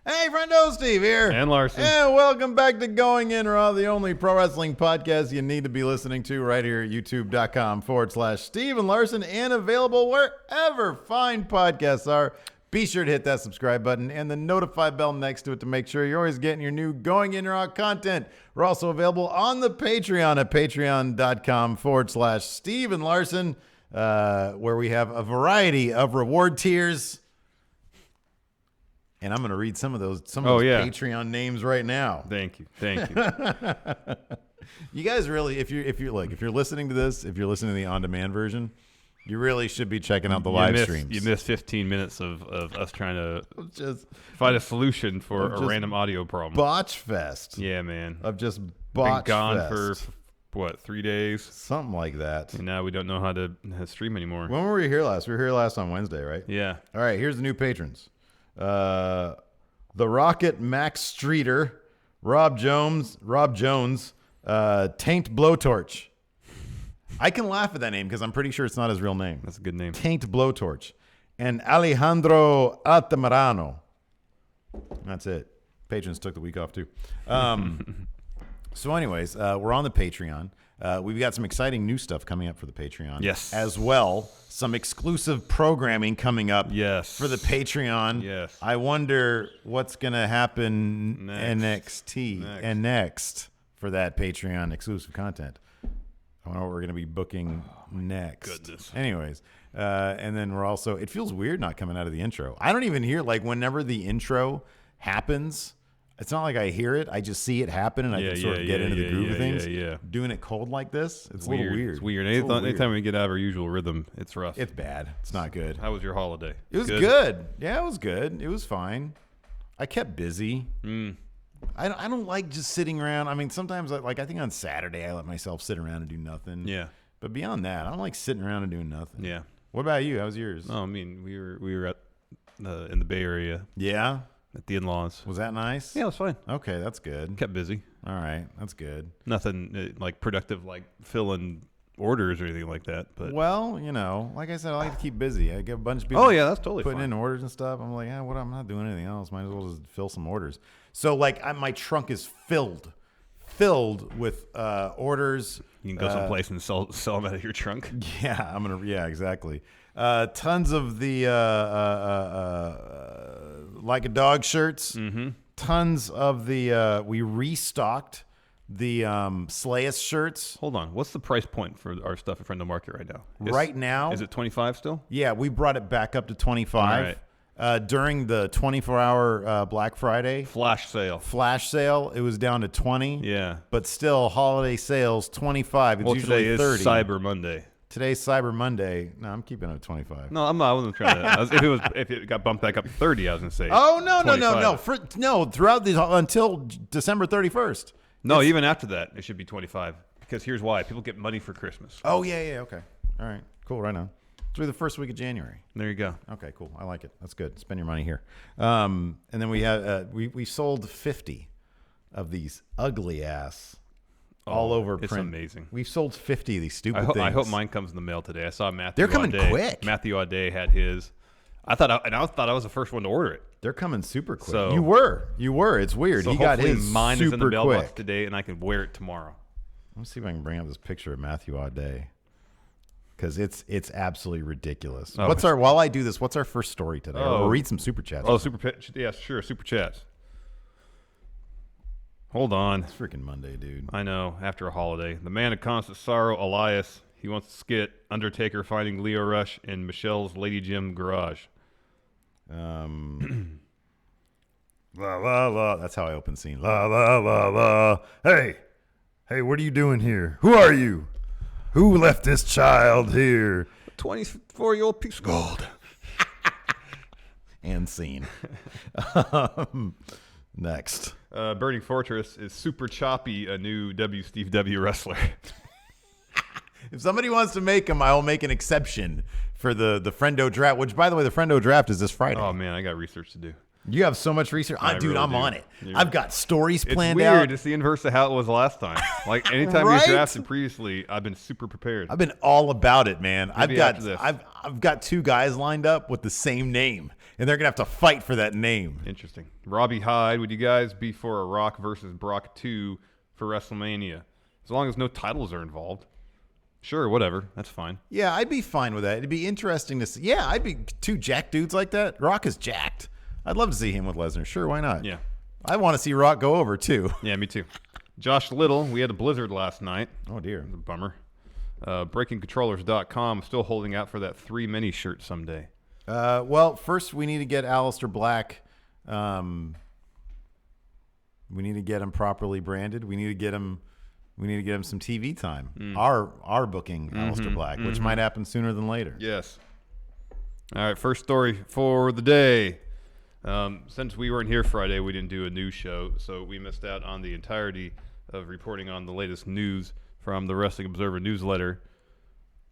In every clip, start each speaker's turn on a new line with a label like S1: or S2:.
S1: Hey, friendo, Steve here.
S2: And Larson.
S1: And welcome back to Going In Raw, the only pro wrestling podcast you need to be listening to right here at youtube.com/Steve and Larson, and available wherever fine podcasts are. Be sure to hit that subscribe button and the notify bell next to it to make sure you're always getting your new Going In Raw content. We're also available on the Patreon at patreon.com/Steve and Larson, where we have a variety of reward tiers. And I'm going to read some of those Patreon names right now.
S2: Thank you.
S1: You guys really, if you're listening to this, if you're listening to the on-demand version, you really should be checking out the live streams.
S2: You missed 15 minutes of us trying to just find a solution for a random audio problem.
S1: Botch fest.
S2: Yeah, man.
S1: Of just botch
S2: Been gone
S1: fest.
S2: for 3 days?
S1: Something like that.
S2: And now we don't know how to stream anymore.
S1: When were we here last? We were here last on Wednesday, right?
S2: Yeah.
S1: All right, here's the new patrons. The Rocket, Max Streeter, Rob Jones, Taint Blowtorch. I can laugh at that name because I'm pretty sure it's not his real name.
S2: That's a good name.
S1: Taint Blowtorch. And Alejandro Altamirano. That's it. Patrons took the week off too. So anyways, we're on the Patreon. We've got some exciting new stuff coming up for the Patreon.
S2: Yes.
S1: As well, some exclusive programming coming up for the Patreon.
S2: Yes.
S1: I wonder what's going to happen next for that Patreon exclusive content. I wonder what we're going to be booking next.
S2: Goodness.
S1: Anyways, and then we're also, it feels weird not coming out of the intro. I don't even hear, like, whenever the intro happens, it's not like I hear it. I just see it happen, and I can sort of get into the groove of things. Doing it cold like this, it's a little weird.
S2: It's weird. Anytime we get out of our usual rhythm, it's rough.
S1: It's bad. It's not good.
S2: How was your holiday?
S1: It was good. Yeah, it was good. It was fine. I kept busy. I don't like just sitting around. I mean, sometimes, like I think on Saturday, I let myself sit around and do nothing.
S2: Yeah.
S1: But beyond that, I don't like sitting around and doing nothing.
S2: Yeah.
S1: What about you? How was yours?
S2: Oh, I mean, we were at in the Bay Area.
S1: Yeah.
S2: At the in-laws.
S1: Was that nice?
S2: Yeah, it was fine.
S1: Okay, that's good.
S2: Kept busy.
S1: All right, that's good.
S2: Nothing like productive, like filling orders or anything like that. But
S1: well, like I said, I like to keep busy. I get a bunch of people.
S2: Oh yeah, that's totally
S1: putting
S2: fine.
S1: in orders and stuff. I'm like, I'm not doing anything else. Might as well just fill some orders. So like, my trunk is filled with orders.
S2: You can go someplace and sell them out of your trunk.
S1: Yeah, Yeah, exactly. Tons of the like a dog shirts. Mm-hmm. Tons of the we restocked the Slayus shirts.
S2: Hold on, what's the price point for our stuff in Friendo Market right now?
S1: Right now,
S2: is it 25 still?
S1: Yeah, we brought it back up to 25.
S2: All right.
S1: During the 24-hour Black Friday
S2: flash sale,
S1: it was down to 20.
S2: Yeah,
S1: but still holiday sales 25. It's usually
S2: today
S1: 30.
S2: Is Cyber Monday.
S1: Today's Cyber Monday. No, I'm keeping it at 25.
S2: No, I'm not. I wasn't trying to. If it got bumped back up to 30, I was gonna say.
S1: Oh no. Throughout until December 31st.
S2: No, even after that, it should be 25. Because here's why: people get money for Christmas.
S1: Oh yeah. Okay. All right. Cool. Right now. Through the first week of January.
S2: There you go.
S1: Okay, cool. I like it. That's good. Spend your money here. And then we had we sold 50 of these ugly ass all over print.
S2: It's amazing.
S1: We've sold 50 of these stupid things.
S2: I hope mine comes in the mail today. I saw Matthew.
S1: They're coming quick.
S2: Matthew Audet had his. I thought I was the first one to order it.
S1: They're coming super quick.
S2: So,
S1: you were. It's weird.
S2: So
S1: he got his
S2: mine
S1: super
S2: is in the mailbox
S1: quick
S2: today, and I can wear it tomorrow.
S1: Let's see if I can bring up this picture of Matthew Audet. Because it's absolutely ridiculous.
S2: Oh,
S1: while I do this, what's our first story today? We'll read some super chats.
S2: Oh, yeah, sure, super chats. Hold on.
S1: It's freaking Monday, dude.
S2: I know. After a holiday, the man of constant sorrow, Elias. He wants to skit Undertaker finding Leo Rush in Michelle's Lady Jim garage.
S1: La la la. That's how I open scene. La la la la. Hey, what are you doing here? Who are you? Who left this child here?
S2: 24-year-old piece of gold.
S1: And scene. Next.
S2: Burning Fortress is super choppy, a new Steve W wrestler.
S1: If somebody wants to make him, I'll make an exception for the Friendo draft, which, by the way, the Friendo draft is this Friday.
S2: Oh, man, I got research to do.
S1: You have so much research. Dude, I'm on it. I've got stories planned
S2: out.
S1: It's
S2: weird. It's the inverse of how it was last time. Like, anytime
S1: right?
S2: we drafted previously, I've been super prepared.
S1: I've been all about it, man.
S2: Maybe
S1: I've got 2 guys lined up with the same name. and they're going to have to fight for that name.
S2: Interesting. Robbie Hyde, would you guys be for a Rock versus Brock 2 for WrestleMania? As long as no titles are involved. Sure, whatever. That's fine.
S1: Yeah, I'd be fine with that. It'd be interesting to see. Yeah, I'd be two jacked dudes like that. Rock is jacked. I'd love to see him with Lesnar. Sure, why not?
S2: Yeah.
S1: I want to see Rock go over, too.
S2: Yeah, me too. Josh Little, we had a blizzard last night.
S1: Oh, dear.
S2: It was a bummer. BreakingControllers.com, still holding out for that 3 mini shirt someday.
S1: Well, first we need to get Aleister Black. We need to get him properly branded. We need to get him some TV time. Our booking Aleister Black, which might happen sooner than later.
S2: Yes. All right, first story for the day. Since we weren't here Friday, we didn't do a news show, so we missed out on the entirety of reporting on the latest news from the Wrestling Observer newsletter,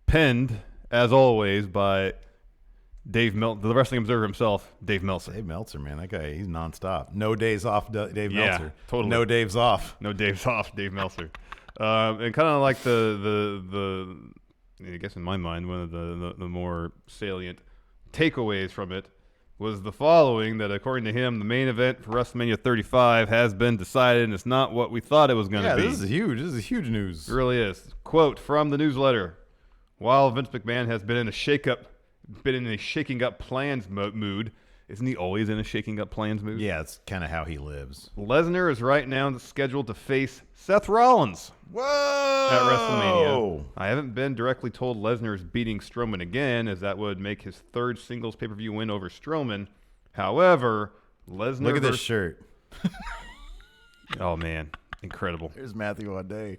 S2: penned, as always, by the Wrestling Observer himself, Dave Meltzer.
S1: Dave Meltzer, man, that guy, he's nonstop. No days off, Dave
S2: Yeah,
S1: Meltzer.
S2: totally.
S1: No Dave's off.
S2: No Dave's off, Dave Meltzer. And kind of like the I guess in my mind, one of the more salient takeaways from it was the following, that according to him, the main event for WrestleMania 35 has been decided, and it's not what we thought it was going to be.
S1: Yeah, this is huge. This is huge news.
S2: It really is. Quote from the newsletter: while Vince McMahon has been in a shaking up plans mood, isn't he always in a shaking up plans mood?
S1: Yeah, it's kind of how he lives.
S2: Lesnar is right now scheduled to face Seth Rollins.
S1: Whoa!
S2: At WrestleMania. I haven't been directly told Lesnar is beating Strowman again, as that would make his third singles pay-per-view win over Strowman. However, Lesnar...
S1: Look at this shirt.
S2: Oh, man. Incredible.
S1: There's Matthew Audet,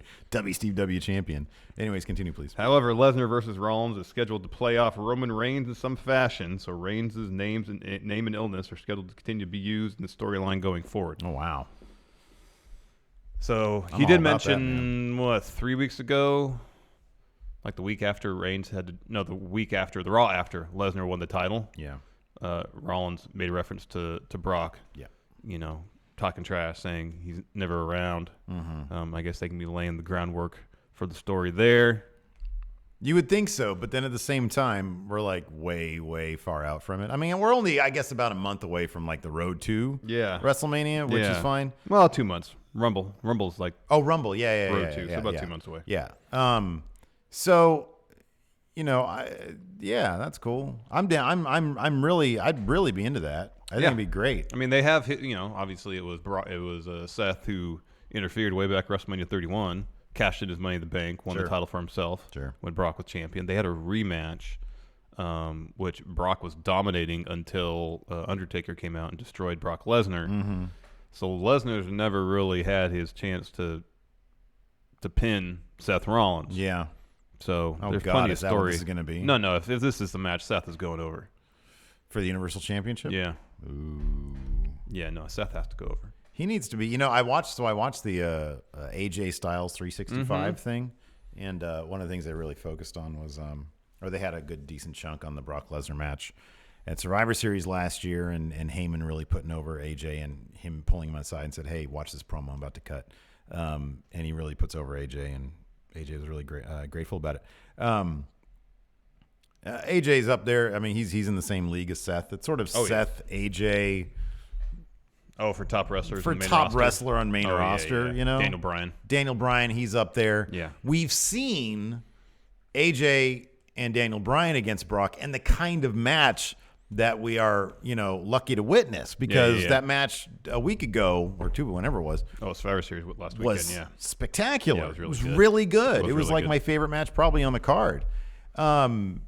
S1: Steve W champion. Anyways, continue, please.
S2: However, Lesnar versus Rollins is scheduled to play off Roman Reigns in some fashion, so Reigns' name and illness are scheduled to continue to be used in the storyline going forward.
S1: Oh, wow.
S2: So
S1: I'm
S2: he
S1: all
S2: did
S1: about that,
S2: mention, what, 3 weeks ago? Like the week after the week after, the Raw after Lesnar won the title.
S1: Yeah.
S2: Rollins made a reference to Brock.
S1: Yeah.
S2: You know, talking trash, saying he's never around.
S1: Mm-hmm.
S2: I guess they can be laying the groundwork for the story there.
S1: You would think so, but then at the same time, we're like way, way far out from it. I mean, we're only, I guess, about a month away from like the road to WrestleMania, which is fine.
S2: Well, 2 months. Rumble's like
S1: Rumble, yeah,
S2: road to, so about 2 months away.
S1: Yeah. So, you know, that's cool. I'm down. I'd really be into that. I think it'd be great.
S2: I mean, they have, obviously it was Seth who interfered way back WrestleMania 31. Cashed in his Money in the Bank, won the title for himself when Brock was champion. They had a rematch, which Brock was dominating until Undertaker came out and destroyed Brock Lesnar.
S1: Mm-hmm.
S2: So Lesnar's never really had his chance to pin Seth Rollins.
S1: Yeah.
S2: So there's
S1: God,
S2: plenty of
S1: is that what
S2: story.
S1: this is going to be?
S2: No. If this is the match, Seth is going over.
S1: For the Universal Championship?
S2: Yeah.
S1: Ooh.
S2: Yeah, no, Seth has to go over.
S1: He needs to be. You know, I watched the AJ Styles 365 thing, and one of the things they really focused on was, or they had a good decent chunk on the Brock Lesnar match at Survivor Series last year, and Heyman really putting over AJ and him pulling him aside and said, "Hey, watch this promo I'm about to cut," and he really puts over AJ, and AJ was really grateful about it. AJ's up there. I mean, he's in the same league as Seth. It's sort of Seth, AJ.
S2: Oh, for top wrestlers.
S1: For
S2: on the main
S1: top
S2: roster?
S1: wrestler on main roster,
S2: yeah.
S1: you know? Daniel Bryan, he's up there.
S2: Yeah.
S1: We've seen AJ and Daniel Bryan against Brock, and the kind of match that we are, lucky to witness, because that match a week ago or two, whenever it was.
S2: Oh, Survivor Series last weekend,
S1: was spectacular.
S2: Yeah,
S1: it was really good. It was
S2: really
S1: like
S2: good.
S1: my favorite match probably on the card. And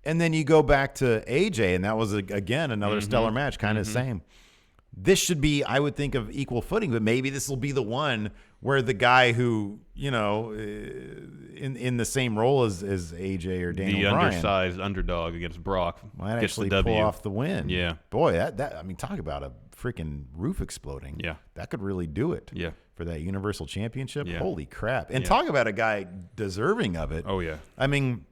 S1: then you go back to AJ, and that was, again, another stellar match, kind of the same. This should be, I would think, of equal footing, but maybe this will be the one where the guy who, in the same role as AJ or Daniel Bryan,
S2: the undersized underdog against Brock,
S1: might
S2: gets
S1: actually
S2: the W.
S1: pull off the win.
S2: Yeah.
S1: Boy, that I mean, talk about a freaking roof exploding.
S2: Yeah.
S1: That could really do it.
S2: Yeah.
S1: For that Universal Championship.
S2: Yeah.
S1: Holy crap. And talk about a guy deserving of it.
S2: Oh, yeah.
S1: I mean,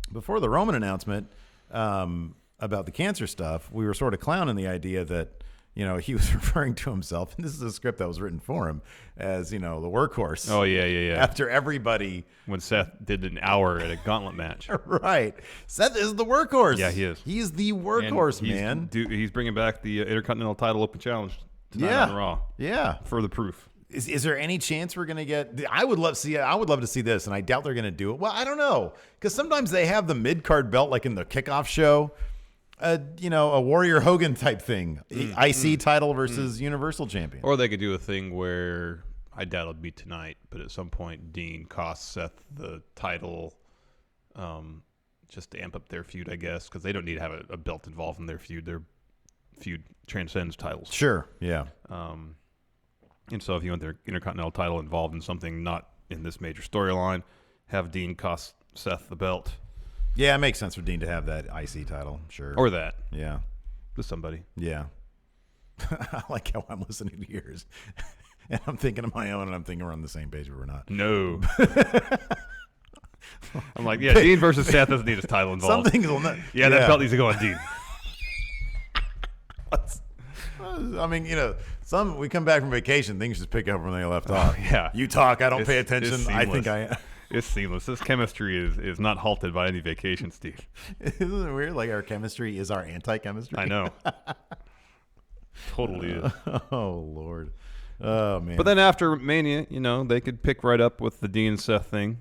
S1: before the Roman announcement about the cancer stuff, we were sort of clowning the idea that, he was referring to himself, and this is a script that was written for him, as, the workhorse.
S2: Oh, yeah.
S1: After everybody.
S2: When Seth did an hour at a gauntlet match.
S1: Right. Seth is the workhorse.
S2: Yeah, he is.
S1: He's the workhorse, man.
S2: He's bringing back the Intercontinental title open challenge tonight on Raw.
S1: Yeah.
S2: Further proof.
S1: Is there any chance we're going to get? I would love to see this, and I doubt they're going to do it. Well, I don't know, because sometimes they have the mid-card belt, like in the kickoff show, a Warrior Hogan type thing, IC title versus Universal Champion.
S2: Or they could do a thing where, I doubt it'll be tonight, but at some point Dean costs Seth the title, just to amp up their feud, I guess, because they don't need to have a belt involved in their feud. Their feud transcends titles.
S1: Sure. Yeah.
S2: And so if you want their Intercontinental title involved in something not in this major storyline, have Dean cost Seth the belt.
S1: Yeah, it makes sense for Dean to have that IC title. Sure.
S2: Or that.
S1: Yeah.
S2: With somebody.
S1: Yeah. I like how I'm listening to yours. And I'm thinking of my own, and I'm thinking we're on the same page, but we're not.
S2: No. I'm like, yeah, Dean versus Seth doesn't need his title involved.
S1: Some things will not.
S2: Yeah, that belt needs to go on Dean.
S1: I mean, we come back from vacation, things just pick up when they left off.
S2: Yeah.
S1: You talk, I don't pay attention. I think
S2: It's seamless. This chemistry is not halted by any vacation, Steve.
S1: Isn't it weird? Like our chemistry is our anti-chemistry.
S2: I know. Totally is.
S1: Oh, Lord. Oh, man.
S2: But then after Mania, they could pick right up with the Dean and Seth thing.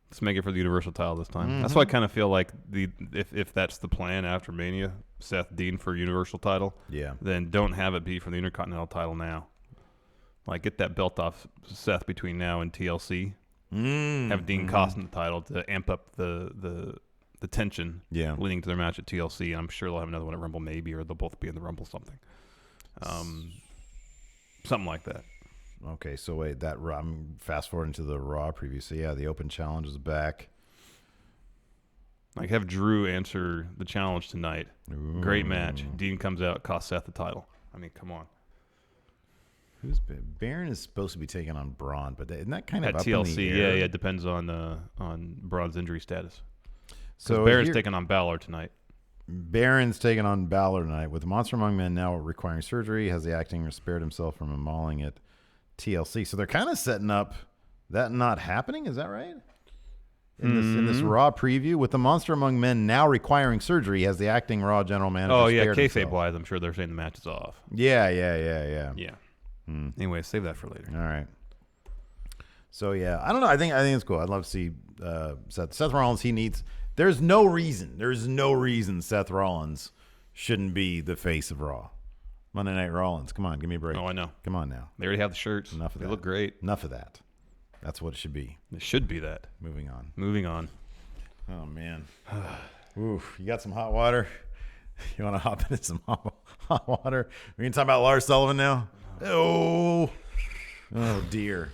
S2: Let's make it for the Universal title this time. Mm-hmm. That's why I kind of feel like if that's the plan after Mania, Seth Dean for Universal title, then don't have it be for the Intercontinental title now. Like, get that belt off Seth between now and TLC. Have Dean costing the title to amp up the tension leading to their match at TLC. I'm sure they'll have another one at Rumble maybe, or they'll both be in the Rumble something. Something like that.
S1: Okay, so wait, I'm fast forwarding to the Raw preview. So the open challenge is back.
S2: Like, have Drew answer the challenge tonight.
S1: Ooh.
S2: Great match. Dean comes out, costs Seth the title. I mean, come on.
S1: Baron is supposed to be taking on Braun, but isn't that kind of
S2: at
S1: up
S2: TLC?
S1: in the air?
S2: Yeah, it depends on Braun's injury status.
S1: So
S2: Baron's taking on Balor tonight.
S1: Baron's taking on Balor tonight, with Monster Among Men now requiring surgery. Has the acting spared himself from a mauling at TLC? So they're kind of setting up that not happening. Is that right? In this Raw preview, with the Monster Among Men now requiring surgery, has the acting Raw general manager?
S2: Oh yeah,
S1: spared
S2: kayfabe
S1: himself?
S2: wise, I'm sure they're saying the match is off.
S1: Yeah.
S2: Anyway, save that for later.
S1: All right. So I don't know. I think it's cool. I'd love to see Seth Rollins. There's no reason Seth Rollins shouldn't be the face of Raw. Monday Night Rollins. Come on, give me a break.
S2: Oh, I know.
S1: Come on now.
S2: They already have the shirts.
S1: Enough of that.
S2: They look great.
S1: Enough of that. That's what it should be.
S2: It should be that.
S1: Moving on. Oh, man. Oof. You got some hot water? You want to hop into some hot water? We can talk about Lars Sullivan now? Oh, dear.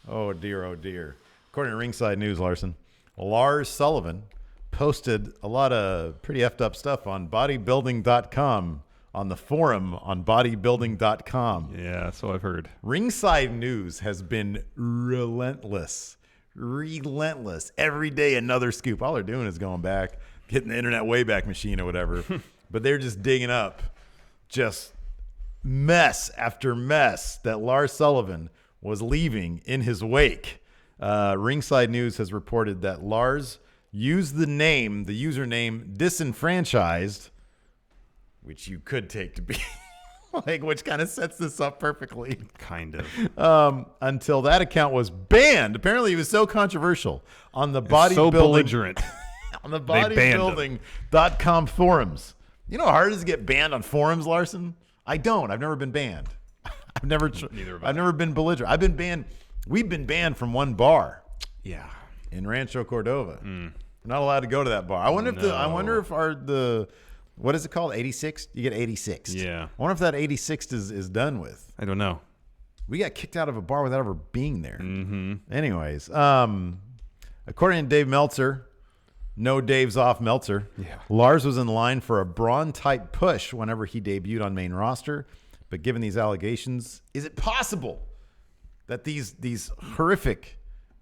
S1: Oh, dear. According to Ringside News, Larson, Lars Sullivan posted a lot of pretty effed up stuff on bodybuilding.com, on the forum on bodybuilding.com.
S2: Yeah, that's what I've heard.
S1: Ringside News has been relentless. Every day another scoop. All they're doing is going back, getting the internet wayback machine or whatever. But they're just digging up just mess after mess that Lars Sullivan was leaving in his wake. Ringside News has reported that Lars used the username disenfranchised, which you could take to be which kind of sets this up perfectly.
S2: Kind of.
S1: Until that account was banned. Apparently he was so controversial on the bodybuilding.
S2: So belligerent.
S1: On the bodybuilding.com forums. You know how hard it is to get banned on forums, Larson? I don't. I've never been banned. I've never been belligerent. I've been banned. We've been banned from one bar.
S2: Yeah.
S1: In Rancho Cordova. We're not allowed to go to that bar. I wonder if what is it called? 86? You get 86.
S2: Yeah.
S1: I wonder if that 86 is done with.
S2: I don't know.
S1: We got kicked out of a bar without ever being there.
S2: Mm-hmm.
S1: Anyways, according to Dave Meltzer, no Dave's off Meltzer.
S2: Yeah.
S1: Lars was in line for a Braun-type push whenever he debuted on main roster. But given these allegations, is it possible that these horrific,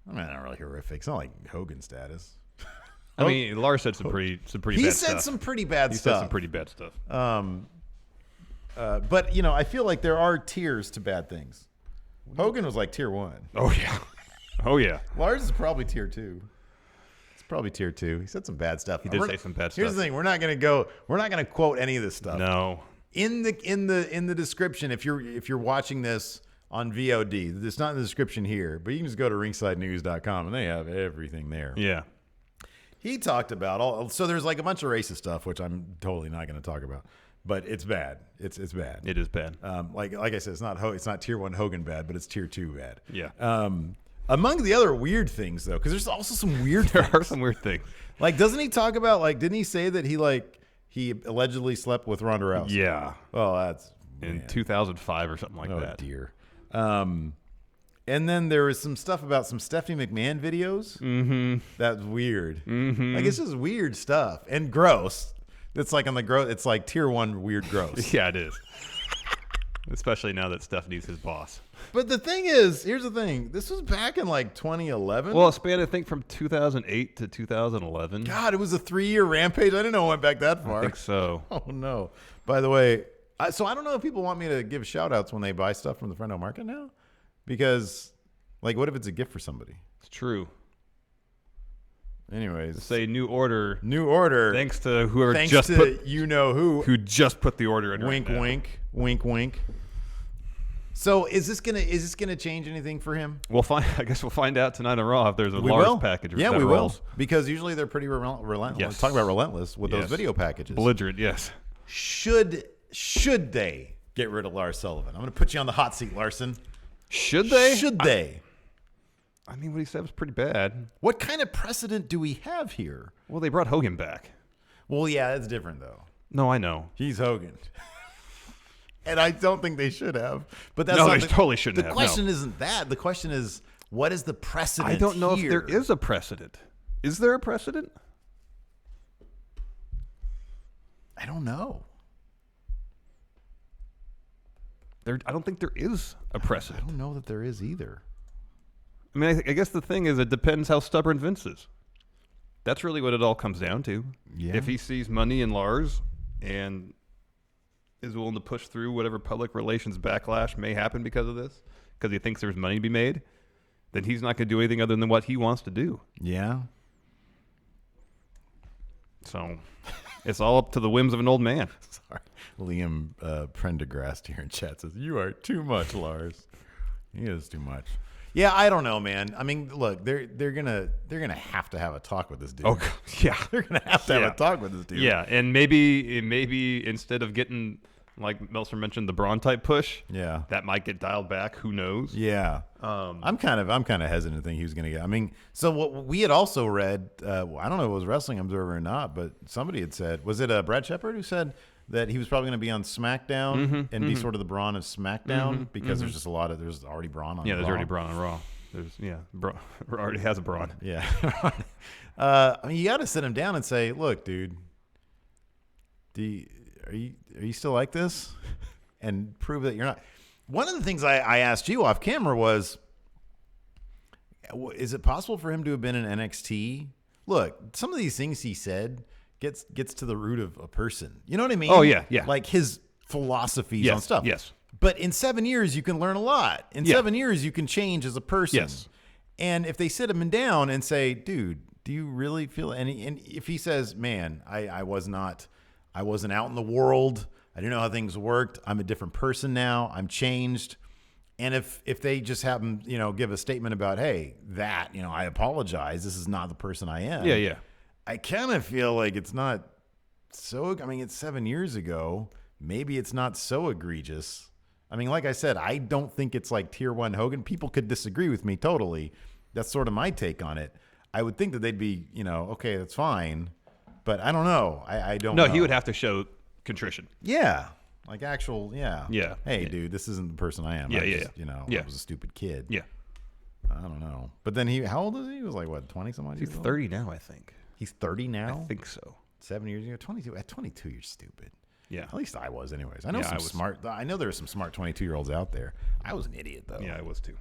S1: I mean, not really horrific, it's not like Hogan status.
S2: I mean, Lars said some pretty bad stuff.
S1: He said some pretty bad stuff.
S2: He said some pretty bad stuff.
S1: But, you know, I feel like there are tiers to bad things. Hogan was like tier 1.
S2: Oh, yeah. Oh, yeah.
S1: Lars is probably tier 2. It's probably tier 2. He said some bad stuff.
S2: He did say some bad stuff.
S1: Here's the thing. We're not going to quote any of this stuff.
S2: No.
S1: In the description, if you're watching this on VOD, it's not in the description here, but you can just go to ringsidenews.com and they have everything there.
S2: Yeah.
S1: He talked about so there's like a bunch of racist stuff, which I'm totally not going to talk about, but it's bad. It's bad.
S2: It is bad.
S1: Like I said, it's not tier 1 Hogan bad, but it's tier 2 bad.
S2: Yeah.
S1: Among the other weird things though, because there's also some weird
S2: There
S1: things.
S2: are some weird things.
S1: Like, doesn't he talk about, like, didn't he say that he allegedly slept with Ronda Rousey?
S2: Yeah.
S1: Well, that's
S2: In 2005 or something like that.
S1: Oh dear. And then there was some stuff about some Stephanie McMahon videos. Mm-hmm. That's weird.
S2: Mm-hmm.
S1: Like, it's just weird stuff and gross. It's like on the gross. It's like tier 1 weird gross.
S2: Yeah, it is. Especially now that Stephanie's his boss.
S1: But the thing is, here's the thing. This was back in like 2011.
S2: Well, it spanned, I think, from 2008 to 2011.
S1: God, it was a 3-year rampage. I didn't know it went back that far.
S2: I think so.
S1: Oh, no. By the way, so I don't know if people want me to give shout outs when they buy stuff from the Friendo Market now. Because, like, what if it's a gift for somebody?
S2: It's true.
S1: Anyways.
S2: Say new order.
S1: New order.
S2: Thanks to whoever
S1: Thanks
S2: just
S1: to
S2: put
S1: you know who
S2: just put the order in.
S1: Wink,
S2: right now.
S1: wink, wink, wink. So is this gonna change anything for him?
S2: We'll find. I guess we'll find out tonight on Raw if there's a
S1: We
S2: Lars
S1: will.
S2: package.
S1: Yeah,
S2: that
S1: we
S2: rolls.
S1: will. Because usually they're pretty relentless.
S2: Yes.
S1: Talk about relentless with those
S2: Yes.
S1: video packages.
S2: Belligerent, yes.
S1: Should they get rid of Lars Sullivan? I'm gonna put you on the hot seat, Larson.
S2: Should they?
S1: Should they?
S2: I mean, what he said was pretty bad.
S1: What kind of precedent do we have here?
S2: Well, they brought Hogan back.
S1: Well, yeah, that's different though.
S2: No, I know.
S1: He's Hogan. And I don't think they should have. But that's
S2: No,
S1: not
S2: they totally shouldn't have.
S1: The question isn't that. The question is, what is the precedent
S2: I don't know
S1: here?
S2: if there is a precedent. Is there a precedent?
S1: I don't know.
S2: I don't think there is a
S1: I
S2: precedent.
S1: don't know that there is either.
S2: I mean, I guess the thing is, it depends how stubborn Vince is. That's really what it all comes down to.
S1: Yeah.
S2: If he sees money in Lars and is willing to push through whatever public relations backlash may happen because of this, because he thinks there's money to be made, then he's not going to do anything other than what he wants to do.
S1: Yeah.
S2: So it's all up to the whims of an old man.
S1: Sorry. Liam Prendergast here in chat says, "You are too much, Lars." He is too much. Yeah, I don't know, man. I mean, look, they're gonna have to have a talk with this dude.
S2: Oh, yeah.
S1: They're gonna have to have a talk with this dude.
S2: Yeah, and maybe instead of getting, like Meltzer mentioned, the Braun type push,
S1: Yeah.
S2: that might get dialed back. Who knows?
S1: Yeah. I'm kind of hesitant to think he was going to get. I mean, so what we had also read, I don't know if it was Wrestling Observer or not, but somebody had said, was it Brad Shepard who said that he was probably going to be on SmackDown and be sort of the Braun of SmackDown because there's just there's already Braun on.
S2: Yeah, there's
S1: Raw.
S2: already Braun on Raw. Already has a Braun.
S1: Yeah. I mean, you got to sit him down and say, "Look, dude, are you still like this?" And prove that you're not. One of the things I asked you off camera was, is it possible for him to have been in NXT? Look, some of these things he said gets to the root of a person. You know what I mean?
S2: Oh, yeah, yeah.
S1: Like his philosophies
S2: Yes,
S1: on stuff.
S2: yes.
S1: But in 7 years, you can learn a lot. In 7 years, you can change as a person.
S2: Yes.
S1: And if they sit him down and say, "Dude, do you really feel any?" And if he says, "Man, I wasn't out in the world. I didn't know how things worked. I'm a different person now. I'm changed." And if they just have him, give a statement about, "Hey, I apologize. This is not the person I am."
S2: Yeah, yeah.
S1: I kind of feel like it's not so. I mean, it's 7 years ago. Maybe it's not so egregious. I mean, like I said, I don't think it's like tier 1 Hogan. People could disagree with me totally. That's sort of my take on it. I would think that they'd be, okay, that's fine. But I don't know. I don't know.
S2: No, he would have to show contrition.
S1: Yeah. Like actual, yeah.
S2: Yeah.
S1: Hey,
S2: Yeah.
S1: dude, this isn't the person I am.
S2: Yeah,
S1: I
S2: yeah,
S1: just,
S2: yeah.
S1: I was a stupid kid.
S2: Yeah.
S1: I don't know. But then how old is he? He was like, what, 20 some odd
S2: He's
S1: years old?
S2: 30 now, I think.
S1: He's 30 now?
S2: I think so.
S1: 7 years ago? 22. At 22, you're stupid.
S2: Yeah.
S1: At least I was, anyways. I know
S2: Yeah,
S1: I know there are some smart 22-year-olds out there. I was an idiot, though.
S2: Yeah, I was too.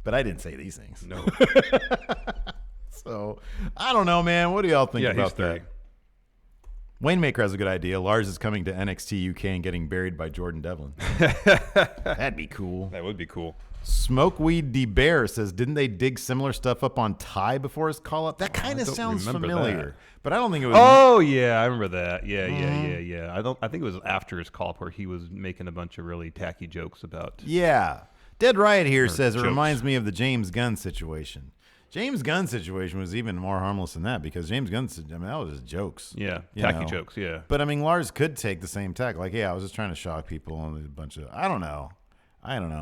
S1: But I didn't say these things.
S2: No.
S1: So I don't know, man. What do y'all think
S2: Yeah,
S1: about
S2: he's 30.
S1: that? Waymaker has a good idea. Lars is coming to NXT UK and getting buried by Jordan Devlin. That'd be cool.
S2: That would be cool.
S1: Smokeweed D Bear says, didn't they dig similar stuff up on Ty before his call up? That kind of sounds familiar,
S2: that.
S1: but I don't think it was.
S2: Oh yeah, I remember that. Yeah. I think it was after his call up where he was making a bunch of really tacky jokes about.
S1: Yeah. Dead Riot here says
S2: jokes.
S1: It reminds me of the James Gunn situation. James Gunn situation was even more harmless than that because James Gunn, that was just jokes.
S2: Yeah, tacky jokes. Yeah.
S1: But I mean, Lars could take the same tack. Like, yeah, I was just trying to shock people and a bunch of. I don't know,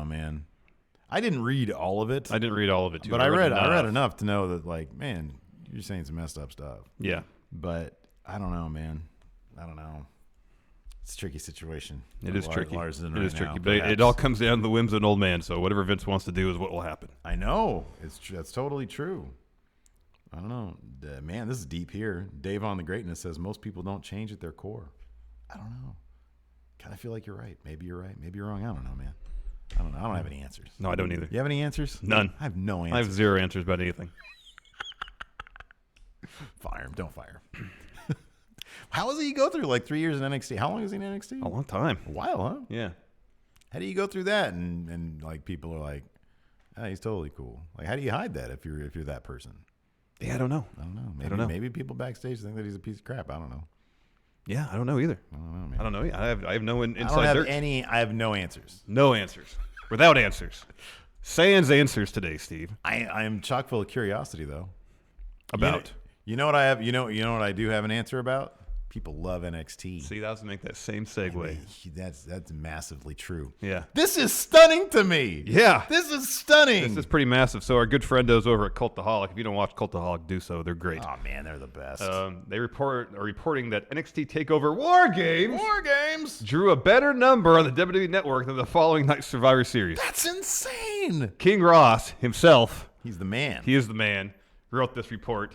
S1: man. I didn't read all of it.
S2: I didn't read all of it too.
S1: But I read enough to know that, like, man, you're saying some messed up stuff.
S2: Yeah.
S1: But I don't know, man. I don't know. It's a tricky situation.
S2: It is tricky.
S1: Lars is in
S2: it
S1: right
S2: is tricky.
S1: now,
S2: But it all comes down to the whims of an old man. So whatever Vince wants to do is what will happen.
S1: I know. That's totally true. I don't know. Man, this is deep here. Dave on the Greatness says most people don't change at their core. I don't know. Kind of feel like you're right. Maybe you're right. Maybe you're wrong. I don't know, man. I don't know. I don't have any answers.
S2: No, I don't either.
S1: You have any answers?
S2: None.
S1: I have no answers.
S2: I have zero answers about anything.
S1: Fire him. Don't fire him. How does he go through like 3 years in NXT? How long is he in NXT?
S2: A long time.
S1: A while, huh?
S2: Yeah.
S1: How do you go through that and like people are like, oh, he's totally cool. Like, how do you hide that if you're that person?
S2: Yeah, I don't know.
S1: I don't know. Maybe,
S2: I don't know.
S1: Maybe people backstage think that he's a piece of crap. I don't know.
S2: Yeah, I don't know either.
S1: I don't know, man.
S2: I don't know. I have no inside
S1: I don't have
S2: dirt.
S1: I have no answers.
S2: No answers. Without answers. Sans answers today, Steve.
S1: I am chock full of curiosity though.
S2: About.
S1: You know what I have? You know what I do have an answer about? People love NXT.
S2: See, that was to make that same segue.
S1: I mean, that's massively true.
S2: Yeah.
S1: This is stunning to me.
S2: Yeah.
S1: This is stunning.
S2: This is pretty massive. So our good friendos over at Cultaholic, if you don't watch Cultaholic, do so. They're great.
S1: Oh man, they're the best.
S2: They are reporting that NXT TakeOver War Games drew a better number on the WWE Network than the following night's Survivor Series.
S1: That's insane.
S2: King Ross himself,
S1: He's the man.
S2: he is the man, wrote this report.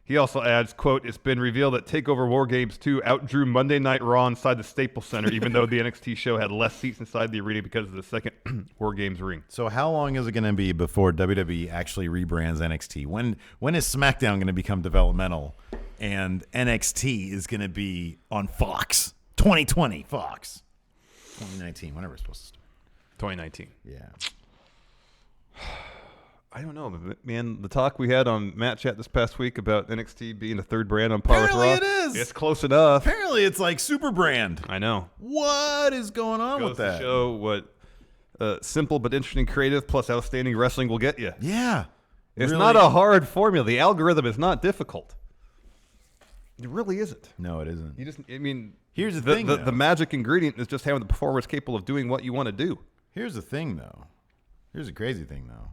S2: He also adds, quote, it's been revealed that TakeOver War Games 2 outdrew Monday Night Raw inside the Staples Center, even though the NXT show had less seats inside the arena because of the second War Games ring.
S1: So how long is it going to be before WWE actually rebrands NXT? When is SmackDown going to become developmental and NXT is going to be on Fox? 2020, Fox. 2019, whenever it's supposed to start.
S2: 2019.
S1: Yeah.
S2: I don't know, man. The talk we had on Matt Chat this past week about NXT being a third brand on par with Raw.
S1: Apparently it is.
S2: It's close enough.
S1: Apparently it's like super brand.
S2: I know.
S1: What is going on
S2: Goes
S1: with that?
S2: to show what simple but interesting creative plus outstanding wrestling will get you.
S1: Yeah.
S2: It's
S1: really,
S2: not a hard formula. The algorithm is not difficult. It really isn't.
S1: No, it isn't.
S2: You just, I mean,
S1: Here's the thing, though.
S2: the magic ingredient is just having the performers capable of doing what you want to do.
S1: Here's the thing, though. Here's a crazy thing, though.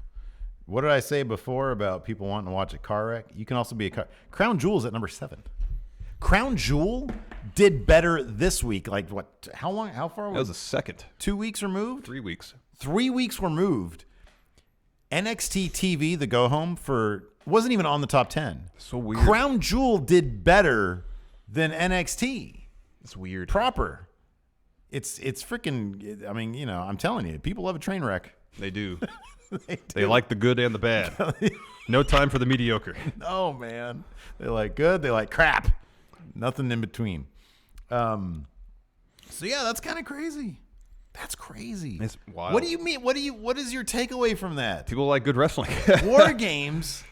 S1: What did I say before about people wanting to watch a car wreck? You can also be a car. Crown Jewel's at number 7. Crown Jewel did better this week. Like what? How long? How far?
S2: That was a second.
S1: 2 weeks removed.
S2: 3 weeks.
S1: 3 weeks removed. NXT TV, the go home wasn't even on the top 10.
S2: So weird.
S1: Crown Jewel did better than NXT.
S2: It's weird.
S1: Proper. It's freaking. I mean, you know, I'm telling you, people love a train wreck.
S2: They do.
S1: They do.
S2: They like the good and the bad. No time for the mediocre.
S1: Oh man, they like good, they like crap, nothing in between. So yeah, that's kind of crazy. That's crazy.
S2: It's wild.
S1: What do you mean? What is your takeaway from that?
S2: People like good wrestling.
S1: War Games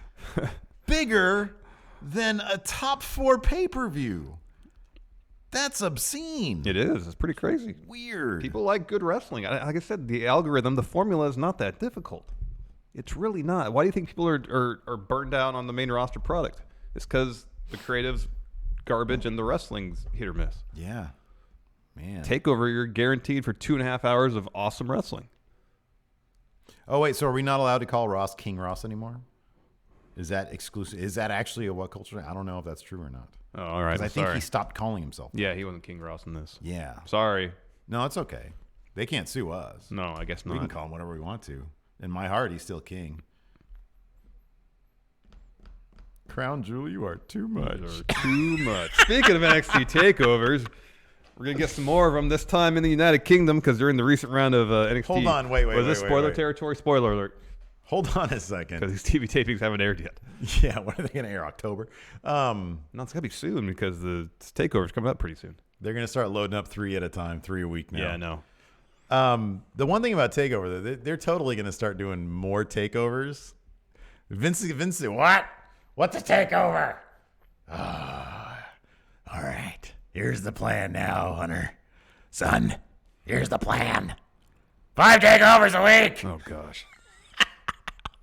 S1: bigger than a top 4 pay-per-view. That's obscene.
S2: It is. It's pretty crazy.
S1: Weird.
S2: People like good wrestling. Like I said, the algorithm, the formula is not that difficult. It's really not. Why do you think people are burned out on the main roster product? It's because the creative's garbage and the wrestling's hit or miss.
S1: Yeah. Man.
S2: TakeOver, you're guaranteed for 2.5 hours of awesome wrestling.
S1: Oh, wait. So are we not allowed to call Ross King Ross anymore? Is that exclusive? Is that actually a what culture? I don't know if that's true or not.
S2: Oh, all right.
S1: I think
S2: sorry.
S1: he stopped calling himself.
S2: Yeah, he wasn't King Ross in this.
S1: Yeah.
S2: Sorry.
S1: No, it's okay. They can't sue us.
S2: No, I guess not.
S1: We can call him whatever we want to. In my heart, he's still king. Crown Jewel, you are too much.
S2: Too much. Speaking of NXT takeovers, we're going to get some more of them this time in the United Kingdom because during the recent round of NXT.
S1: Hold on. Wait.
S2: Was this spoiler territory? Spoiler alert.
S1: Hold on a second.
S2: Because these TV tapings haven't aired yet.
S1: Yeah, when are they going to air? October?
S2: No, it's got to be soon because the TakeOver's coming up pretty soon.
S1: They're going to start loading up 3 at a time, 3 a week now.
S2: Yeah, I know.
S1: The one thing about TakeOver, they're totally going to start doing more takeovers. Vince, what? What's a takeover? All right. Here's the plan now, Hunter. Son, here's the plan. 5 takeovers a week.
S2: Oh, gosh.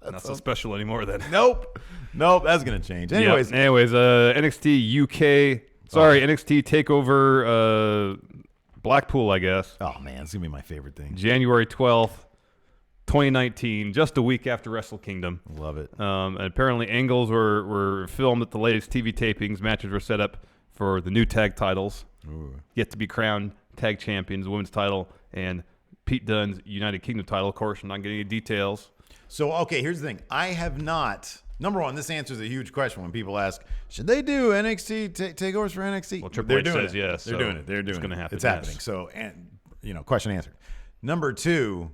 S2: Not so special anymore then.
S1: Nope, that's going to change. Anyways,
S2: NXT UK. Sorry, NXT TakeOver Blackpool, I guess.
S1: Oh, man, it's going to be my favorite thing.
S2: January 12th, 2019, just a week after Wrestle Kingdom.
S1: Love it.
S2: And apparently angles were filmed at the latest TV tapings. Matches were set up for the new tag titles.
S1: Ooh.
S2: Yet to be crowned tag champions, women's title, and Pete Dunne's United Kingdom title. Of course, I'm not getting any details.
S1: So, okay, here's the thing. I have not. Number one, this answers a huge question when people ask, should they do NXT takeovers for NXT?
S2: Well, Triple H says yes.
S1: They're doing it. They're doing it.
S2: It's going to happen.
S1: It's happening. So, question answered. Number two,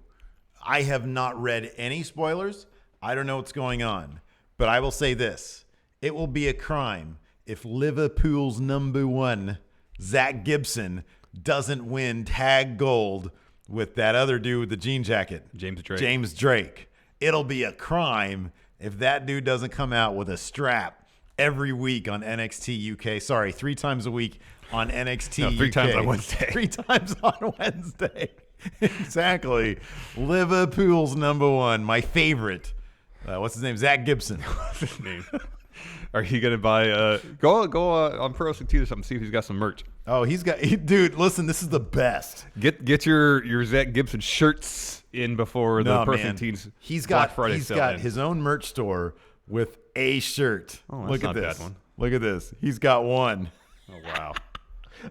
S1: I have not read any spoilers. I don't know what's going on. But I will say this. It will be a crime if Liverpool's number one, Zach Gibson, doesn't win tag gold with that other dude with the jean jacket. James Drake. It'll be a crime if that dude doesn't come out with a strap every week on NXT UK. Sorry, 3 times a week on NXT UK.
S2: 3 times on Wednesday.
S1: 3 times on Wednesday. Exactly. Liverpool's number one, my favorite. What's his name? Zach Gibson.
S2: What's his name? Are you gonna buy? Go on Pro Wrestling Tees or something. See if he's got some merch.
S1: Oh, dude. Listen, this is the best.
S2: Get your Zach Gibson shirts in before the Pro Wrestling Tees.
S1: He's
S2: got
S1: his own merch store with a shirt.
S2: Oh, that's
S1: Look at
S2: not a
S1: this.
S2: bad one.
S1: Look at this. He's got one.
S2: Oh wow.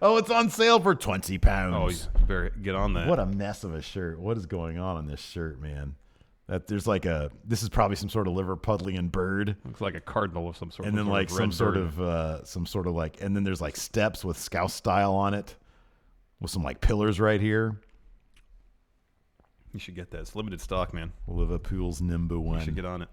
S1: Oh, it's on sale for £20.
S2: Oh, you better get on that.
S1: What a mess of a shirt. What is going on this shirt, man? This is probably some sort of Liverpudlian bird.
S2: Looks like a cardinal of some sort.
S1: And then like some sort of and then there's like steps with Scouse style on it with some like pillars right here.
S2: You should get that. It's limited stock, man.
S1: Liverpool's number one.
S2: You should get on it.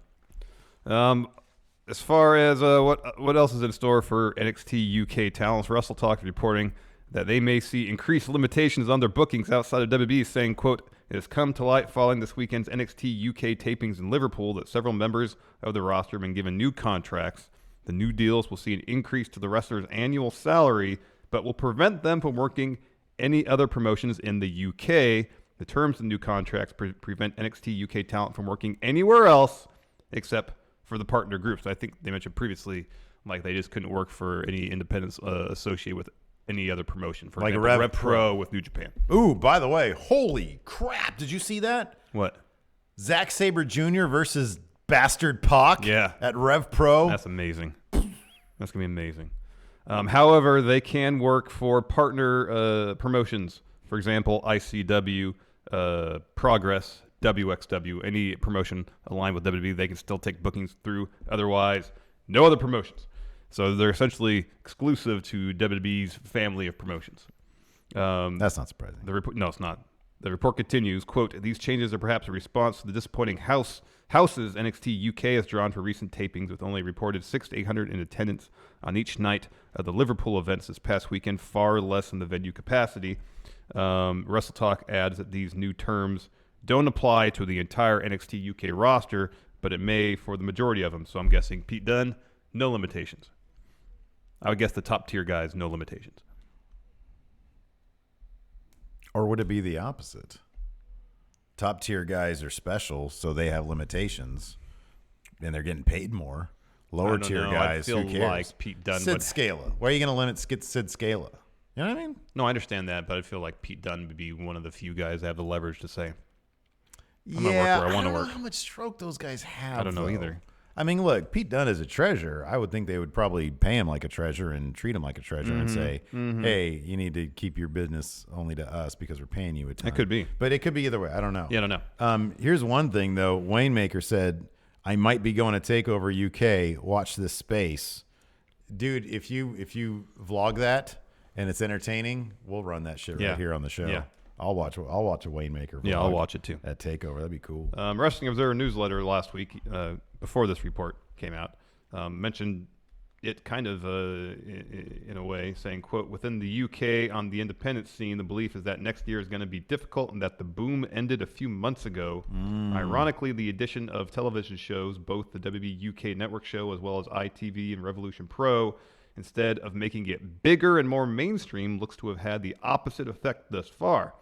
S2: As far as what else is in store for NXT UK talents, Wrestle Talk is reporting that they may see increased limitations on their bookings outside of WWE, saying, quote, "It has come to light following this weekend's NXT UK tapings in Liverpool that several members of the roster have been given new contracts. The new deals will see an increase to the wrestler's annual salary, but will prevent them from working any other promotions in the UK. The terms of the new contracts prevent NXT UK talent from working anywhere else except for the partner groups." I think they mentioned previously, like they just couldn't work for any independents associated with any other promotion. For
S1: like
S2: example,
S1: Rev
S2: Pro with New Japan.
S1: Ooh, by the way, holy crap. Did you see that?
S2: What?
S1: Zack Sabre Jr. versus Bastard Pac at Rev Pro.
S2: That's amazing. That's going to be amazing. However, they can work for partner promotions. For example, ICW, Progress, WXW, any promotion aligned with WWE, they can still take bookings through. Otherwise, no other promotions. So they're essentially exclusive to WWE's family of promotions.
S1: That's not surprising.
S2: No, it's not. The report continues, quote, "These changes are perhaps a response to the disappointing houses NXT UK has drawn for recent tapings, with only reported 600 to 800 in attendance on each night of the Liverpool events this past weekend, far less than the venue capacity." Wrestle Talk adds that these new terms don't apply to the entire NXT UK roster, but it may for the majority of them. So I'm guessing Pete Dunne, no limitations. I would guess the top tier guys, no limitations.
S1: Or would it be the opposite? Top tier guys are special, so they have limitations, and they're getting paid more. Lower tier guys,
S2: I feel
S1: who cares?
S2: like Pete Dunne
S1: Sid Scala. Why are you going to limit Sid Scala? You know what I mean?
S2: No, I understand that, but I feel like Pete Dunne would be one of the few guys that have the leverage to say,
S1: I'm going to work where
S2: I want to
S1: don't
S2: work.
S1: know how much stroke those guys have.
S2: I don't know either.
S1: I mean, look, Pete Dunne is a treasure. I would think they would probably pay him like a treasure and treat him like a treasure and say, hey, you need to keep your business only to us because we're paying you a ton.
S2: It could be.
S1: But it could be either way. I don't know.
S2: Yeah, I don't know.
S1: Here's one thing, though. Wayne Maker said, I might be going to TakeOver UK. Watch this space. Dude, if you vlog that and it's entertaining, we'll run that shit right here on the show.
S2: Yeah.
S1: I'll watch a Wayne Maker vlog.
S2: Yeah, I'll watch it too.
S1: At TakeOver. That'd be cool.
S2: Wrestling Observer newsletter last week, before this report came out, mentioned it kind of in a way, saying, quote, within the UK on the independent scene, the belief is that next year is going to be difficult and that the boom ended a few months ago. Ironically, the addition of television shows, both the WWE UK network show as well as ITV and Revolution Pro, instead of making it bigger and more mainstream, looks to have had the opposite effect thus far.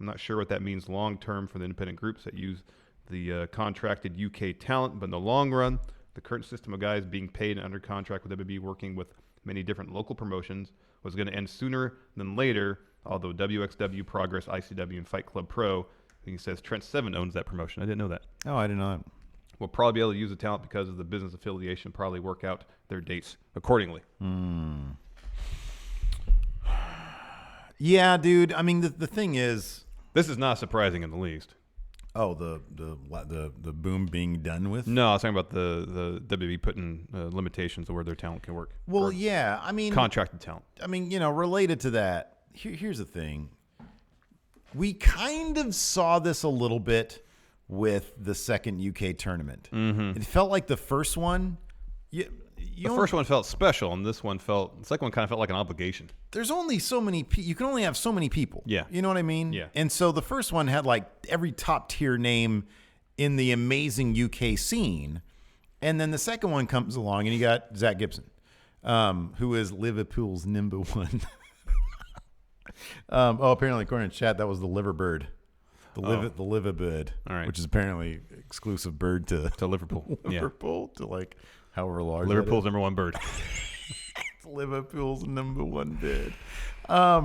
S2: I'm not sure what that means long-term for the independent groups that use the contracted UK talent, but in the long run, the current system of guys being paid and under contract with WWE working with many different local promotions was going to end sooner than later, although WXW, Progress, ICW, and Fight Club Pro, I think he says Trent Seven owns that promotion. I didn't know that.
S1: Oh, I did not.
S2: We'll probably be able to use the talent because of the business affiliation, probably work out their dates accordingly.
S1: Yeah, dude. I mean, the thing is...
S2: This is not surprising in the least.
S1: Oh, the boom being done with?
S2: No, I was talking about the WWE putting limitations of where their talent can work.
S1: Well, yeah, I mean...
S2: Contracted talent.
S1: I mean, related to that, here's the thing. We kind of saw this a little bit with the second UK tournament. It felt like the first one...
S2: The first one felt special, and the second one kind of felt like an obligation.
S1: There's only so many people. You can only have so many people.
S2: Yeah.
S1: You know what I mean?
S2: Yeah.
S1: And so the first one had like every top tier name in the amazing UK scene. And then the second one comes along and you got Zach Gibson, who is Liverpool's number one. Apparently according to chat, that was the liver bird. The liver bird.
S2: All right.
S1: Which is apparently exclusive bird to
S2: Liverpool.
S1: Liverpool to like however large.
S2: Liverpool's number one bird.
S1: Liverpool's number one bid. I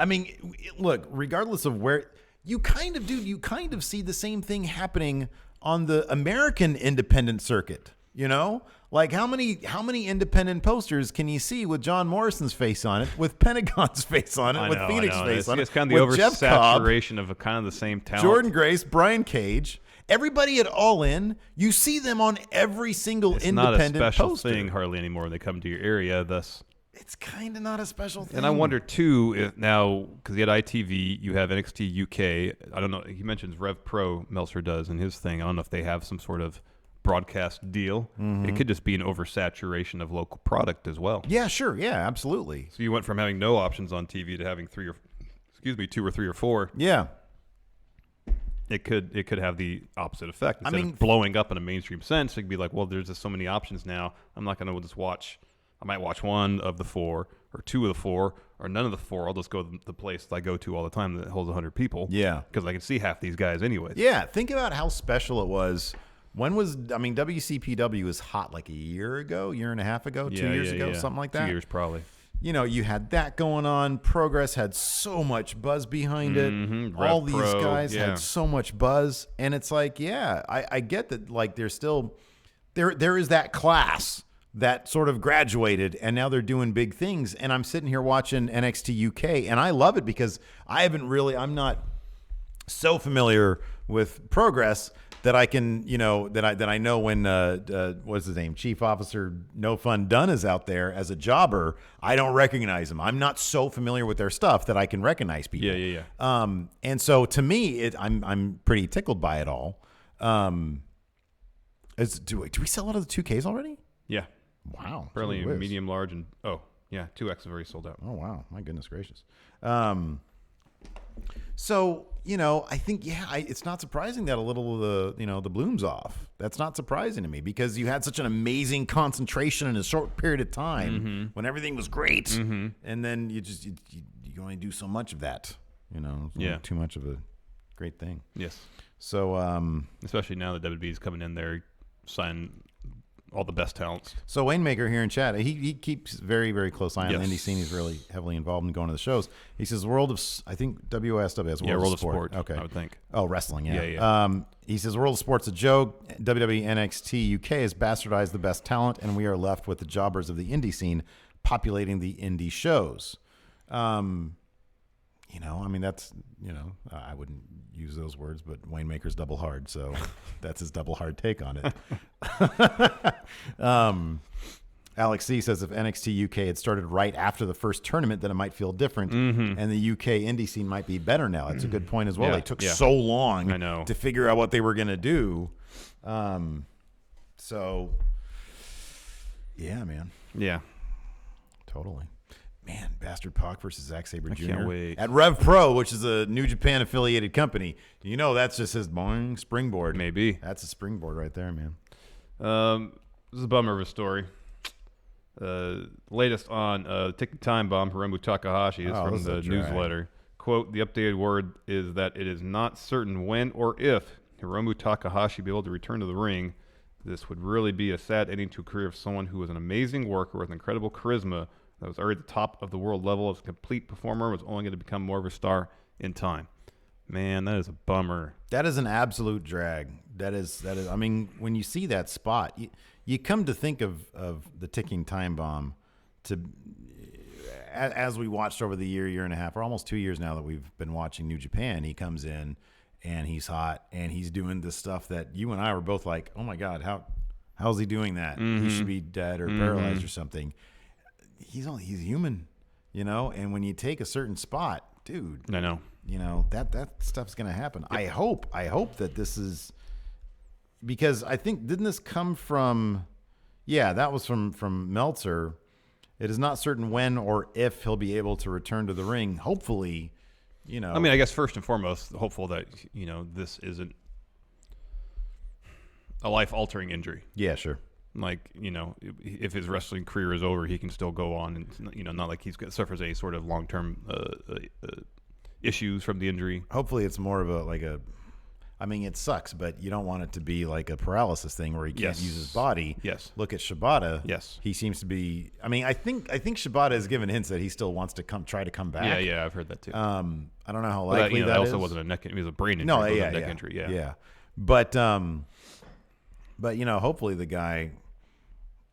S1: mean, look, regardless of where you kind of see the same thing happening on the American independent circuit, Like how many independent posters can you see with John Morrison's face on it, with Pentagon's face on it, with Phoenix's face on it?
S2: It's kind of the
S1: with Jeff Cobb,
S2: oversaturation of kind of the same talent.
S1: Jordan Grace, Brian Cage. Everybody at All In, you see them on every single independent
S2: It's not a special
S1: poster.
S2: thing hardly anymore when they come to your area. Thus,
S1: it's kind of not a special thing.
S2: and I wonder too if now, because you had ITV, you have NXT UK. I don't know. He mentions Rev Pro. Meltzer does in his thing. I don't know if they have some sort of broadcast deal. It could just be an oversaturation of local product as well.
S1: Yeah, sure. Yeah, absolutely.
S2: So you went from having no options on TV to having 2 or 3 or 4.
S1: Yeah.
S2: It could have the opposite effect. Instead
S1: of
S2: blowing up in a mainstream sense, it could be like, well, there's just so many options now. I'm not going to just watch. I might watch 1 of the 4 or 2 of the 4 or none of the 4. I'll just go to the place I go to all the time that holds 100 people.
S1: Yeah.
S2: Because I can see half these guys anyways.
S1: Yeah. Think about how special it was. WCPW was hot like a year and a half ago, 2 years ago, something like that.
S2: 2 years probably.
S1: You had that going on. Progress had so much buzz behind it. All these guys had so much buzz. And it's like, yeah, I get that. Like, there's still, there is that class that sort of graduated and now they're doing big things. And I'm sitting here watching NXT UK and I love it because I'm not so familiar with Progress that I can, that I know when what's his name, Chief Officer No Fun Dunn is out there as a jobber, I don't recognize him. I'm not so familiar with their stuff that I can recognize people.
S2: Yeah.
S1: And so to me, I'm pretty tickled by it all. Do we sell out of the 2Ks already?
S2: Yeah.
S1: Wow.
S2: Apparently medium, large, and 2X have already sold out.
S1: Oh wow, my goodness gracious. So, I think, it's not surprising that a little of the bloom's off. That's not surprising to me because you had such an amazing concentration in a short period of time when everything was great. And then you only do so much of that, too much of a great thing.
S2: Yes.
S1: So,
S2: especially now that WWE's coming in there, signing all the best talents.
S1: So Wayne Maker here in chat, he keeps very, very close eye on the indie scene. He's really heavily involved in going to the shows. He says World of, I think WSW has World of Sport.
S2: Okay. I would think.
S1: Oh, wrestling, yeah.
S2: Yeah.
S1: He says World of Sport's a joke. WWE NXT UK has bastardized the best talent, and we are left with the jobbers of the indie scene populating the indie shows. That's, I wouldn't use those words, but Wayne Maker's double hard, so that's his double hard take on it. Alex C says if NXT UK had started right after the first tournament, then it might feel different, and the UK indie scene might be better now. That's a good point as well.
S2: Yeah,
S1: They took so long to figure out what they were going to do. So, yeah, man.
S2: Yeah.
S1: Totally. Man, Bastard Pac versus Zack Sabre Jr.
S2: Can't wait.
S1: At Rev Pro, which is a New Japan affiliated company. You know, that's just his boing springboard.
S2: Maybe.
S1: That's a springboard right there, man.
S2: This is a bummer of a story. Latest on Ticking Time Bomb, Hiromu Takahashi, is from the newsletter. Quote, the updated word is that it is not certain when or if Hiromu Takahashi be able to return to the ring. This would really be a sad ending to a career of someone who was an amazing worker with incredible charisma, that was already at the top of the world level as a complete performer, was only going to become more of a star in time. Man, that is a bummer.
S1: That is an absolute drag. That is. I mean, when you see that spot, you come to think of the Ticking Time Bomb as we watched over the year and a half, or almost 2 years now that we've been watching New Japan. He comes in and he's hot and he's doing this stuff that you and I were both like, oh my God, how's he doing that? He should be dead or paralyzed or something. He's human, you know. And when you take a certain spot, dude,
S2: I know,
S1: you know that stuff's gonna happen. Yep. I hope that this is, because I think, didn't this come from? Yeah, that was from Meltzer. It is not certain when or if he'll be able to return to the ring. Hopefully, you know.
S2: I mean, I guess first and foremost, hopeful that, you know, this isn't a life-altering injury.
S1: Yeah, sure.
S2: Like, you know, if his wrestling career is over, he can still go on, and, you know, not like he's suffers any sort of long-term issues from the injury.
S1: Hopefully, it's more of a. I mean, it sucks, but you don't want it to be like a paralysis thing where he can't use his body.
S2: Yes.
S1: Look at Shibata.
S2: Yes.
S1: He seems to be. I mean, I think Shibata has given hints that he still wants to try to come back.
S2: Yeah, I've heard that too.
S1: I don't know how likely that
S2: also
S1: is.
S2: wasn't a neck. It was a brain injury.
S1: No,
S2: it wasn't a neck injury. Yeah.
S1: Yeah. But you know, hopefully the guy,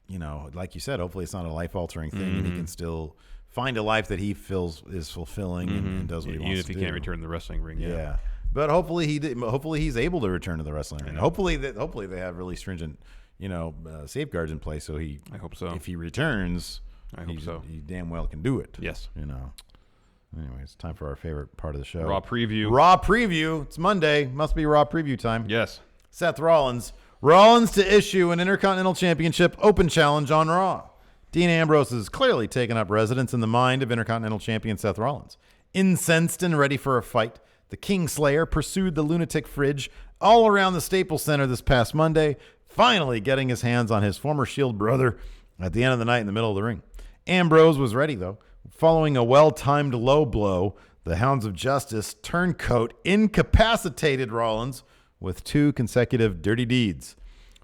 S1: you know, like you said, hopefully it's not a life-altering thing, and he can still find a life that he feels is fulfilling and does what he wants to do.
S2: Even if he can't return to the wrestling ring.
S1: Yeah. But hopefully he's able to return to the wrestling ring. Hopefully they have really stringent, you know, safeguards in place. So I
S2: hope so.
S1: If he returns,
S2: I hope so.
S1: He damn well can do it.
S2: Yes.
S1: You know. Anyways, it's time for our favorite part of the show.
S2: Raw preview.
S1: Raw preview. It's Monday. Must be Raw preview time.
S2: Yes.
S1: Seth Rollins to issue an Intercontinental Championship Open Challenge on Raw. Dean Ambrose is clearly taken up residence in the mind of Intercontinental Champion Seth Rollins. Incensed and ready for a fight, the Kingslayer pursued the lunatic fridge all around the Staples Center this past Monday, finally getting his hands on his former Shield brother at the end of the night in the middle of the ring. Ambrose was ready, though. Following a well-timed low blow, the Hounds of Justice turncoat incapacitated Rollins with 2 consecutive dirty deeds.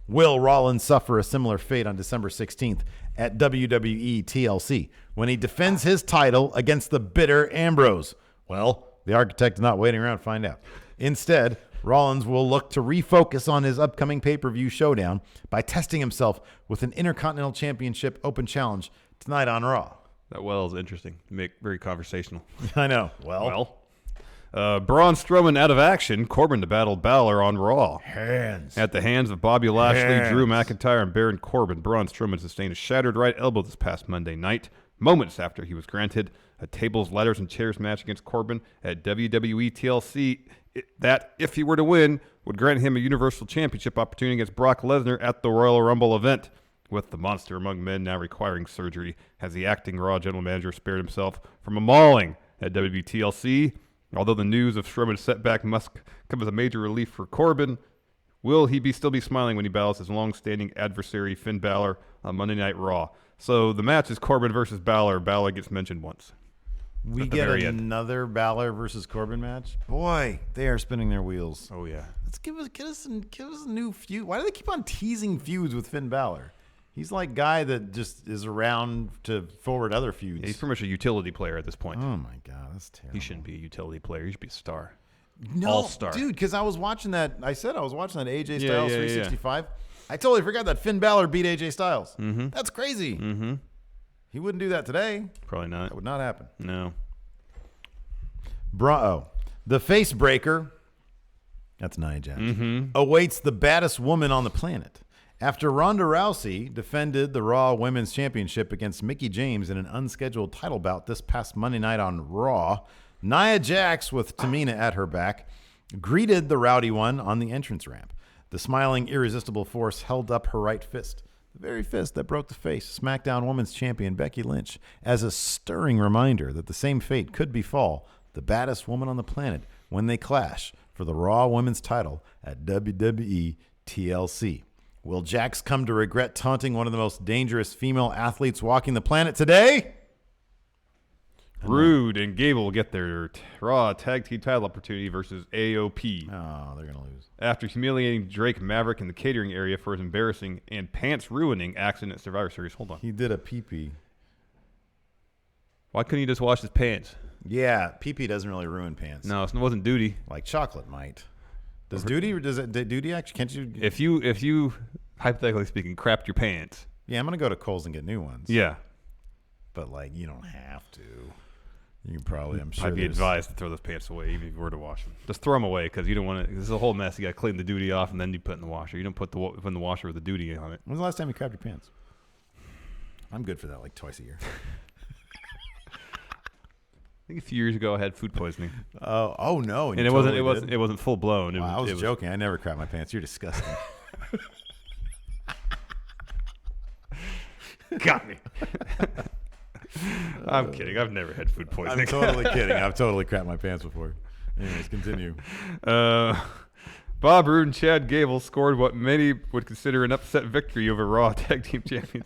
S1: Will Rollins suffer a similar fate on December 16th at WWE TLC when he defends his title against the bitter Ambrose? Well, the architect is not waiting around to find out. Instead, Rollins will look to refocus on his upcoming pay-per-view showdown by testing himself with an Intercontinental Championship Open Challenge tonight on Raw.
S2: That well is interesting. Very conversational.
S1: I know. Well.
S2: Braun Strowman out of action. Corbin to battle Balor on Raw.
S1: Hands.
S2: At the hands of Bobby Lashley, Drew McIntyre, and Baron Corbin, Braun Strowman sustained a shattered right elbow this past Monday night, moments after he was granted a tables, ladders, and chairs match against Corbin at WWE TLC that, if he were to win, would grant him a Universal Championship opportunity against Brock Lesnar at the Royal Rumble event, with the monster among men now requiring surgery, as the acting Raw general manager spared himself from a mauling at WWE TLC. Although the news of Strowman's setback must come as a major relief for Corbin, will he still be smiling when he battles his long-standing adversary Finn Balor on Monday Night Raw? So the match is Corbin versus Balor. Balor gets mentioned once.
S1: We get another Balor versus Corbin match. Boy, they are spinning their wheels.
S2: Oh yeah.
S1: Let's give us a new feud. Why do they keep on teasing feuds with Finn Balor? He's like guy that just is around to forward other feuds.
S2: Yeah, he's pretty much a utility player at this point.
S1: Oh my God, that's terrible.
S2: He shouldn't be a utility player. He should be a star.
S1: No,
S2: all-star.
S1: Dude, because I was watching that. I said I was watching that AJ Styles 365. Yeah. I totally forgot that Finn Balor beat AJ Styles.
S2: Mm-hmm.
S1: That's crazy.
S2: Mm-hmm.
S1: He wouldn't do that today.
S2: Probably not.
S1: That would not happen.
S2: No.
S1: The face breaker, that's Nia Jax, awaits the baddest woman on the planet. After Ronda Rousey defended the Raw Women's Championship against Mickie James in an unscheduled title bout this past Monday night on Raw, Nia Jax, with Tamina at her back, greeted the Rowdy One on the entrance ramp. The smiling, irresistible force held up her right fist, the very fist that broke the face of SmackDown Women's Champion Becky Lynch, as a stirring reminder that the same fate could befall the baddest woman on the planet when they clash for the Raw Women's title at WWE TLC. Will Jax come to regret taunting one of the most dangerous female athletes walking the planet today?
S2: Rude and Gable will get their Raw Tag Team title opportunity versus AOP.
S1: Oh, they're going to lose.
S2: After humiliating Drake Maverick in the catering area for his embarrassing and pants-ruining accident at Survivor Series. Hold on.
S1: He did a pee-pee.
S2: Why couldn't he just wash his pants?
S1: Yeah, pee-pee doesn't really ruin pants.
S2: No, it wasn't duty.
S1: Like chocolate might. Does duty actually? Can't you?
S2: If you hypothetically speaking crapped your pants.
S1: Yeah, I'm gonna go to Kohl's and get new ones.
S2: Yeah,
S1: but like you don't have to. You can probably. I'm sure.
S2: I'd be advised to throw those pants away, even if you were to wash them. Just throw them away because you don't want to. This is a whole mess. You got to clean the duty off and then you put it in the washer. You don't put in the washer with the duty on it.
S1: When's the last time you crapped your pants? I'm good for that, like twice a year.
S2: I think a few years ago I had food poisoning.
S1: Oh no!
S2: And it wasn't full blown.
S1: Wow, I was joking. I never crap my pants. You're disgusting.
S2: Got me. I'm kidding. I've never had food poisoning.
S1: I'm totally kidding. I've totally crapped my pants before. Anyways, continue.
S2: Bob Roode and Chad Gable scored what many would consider an upset victory over Raw Tag Team Champions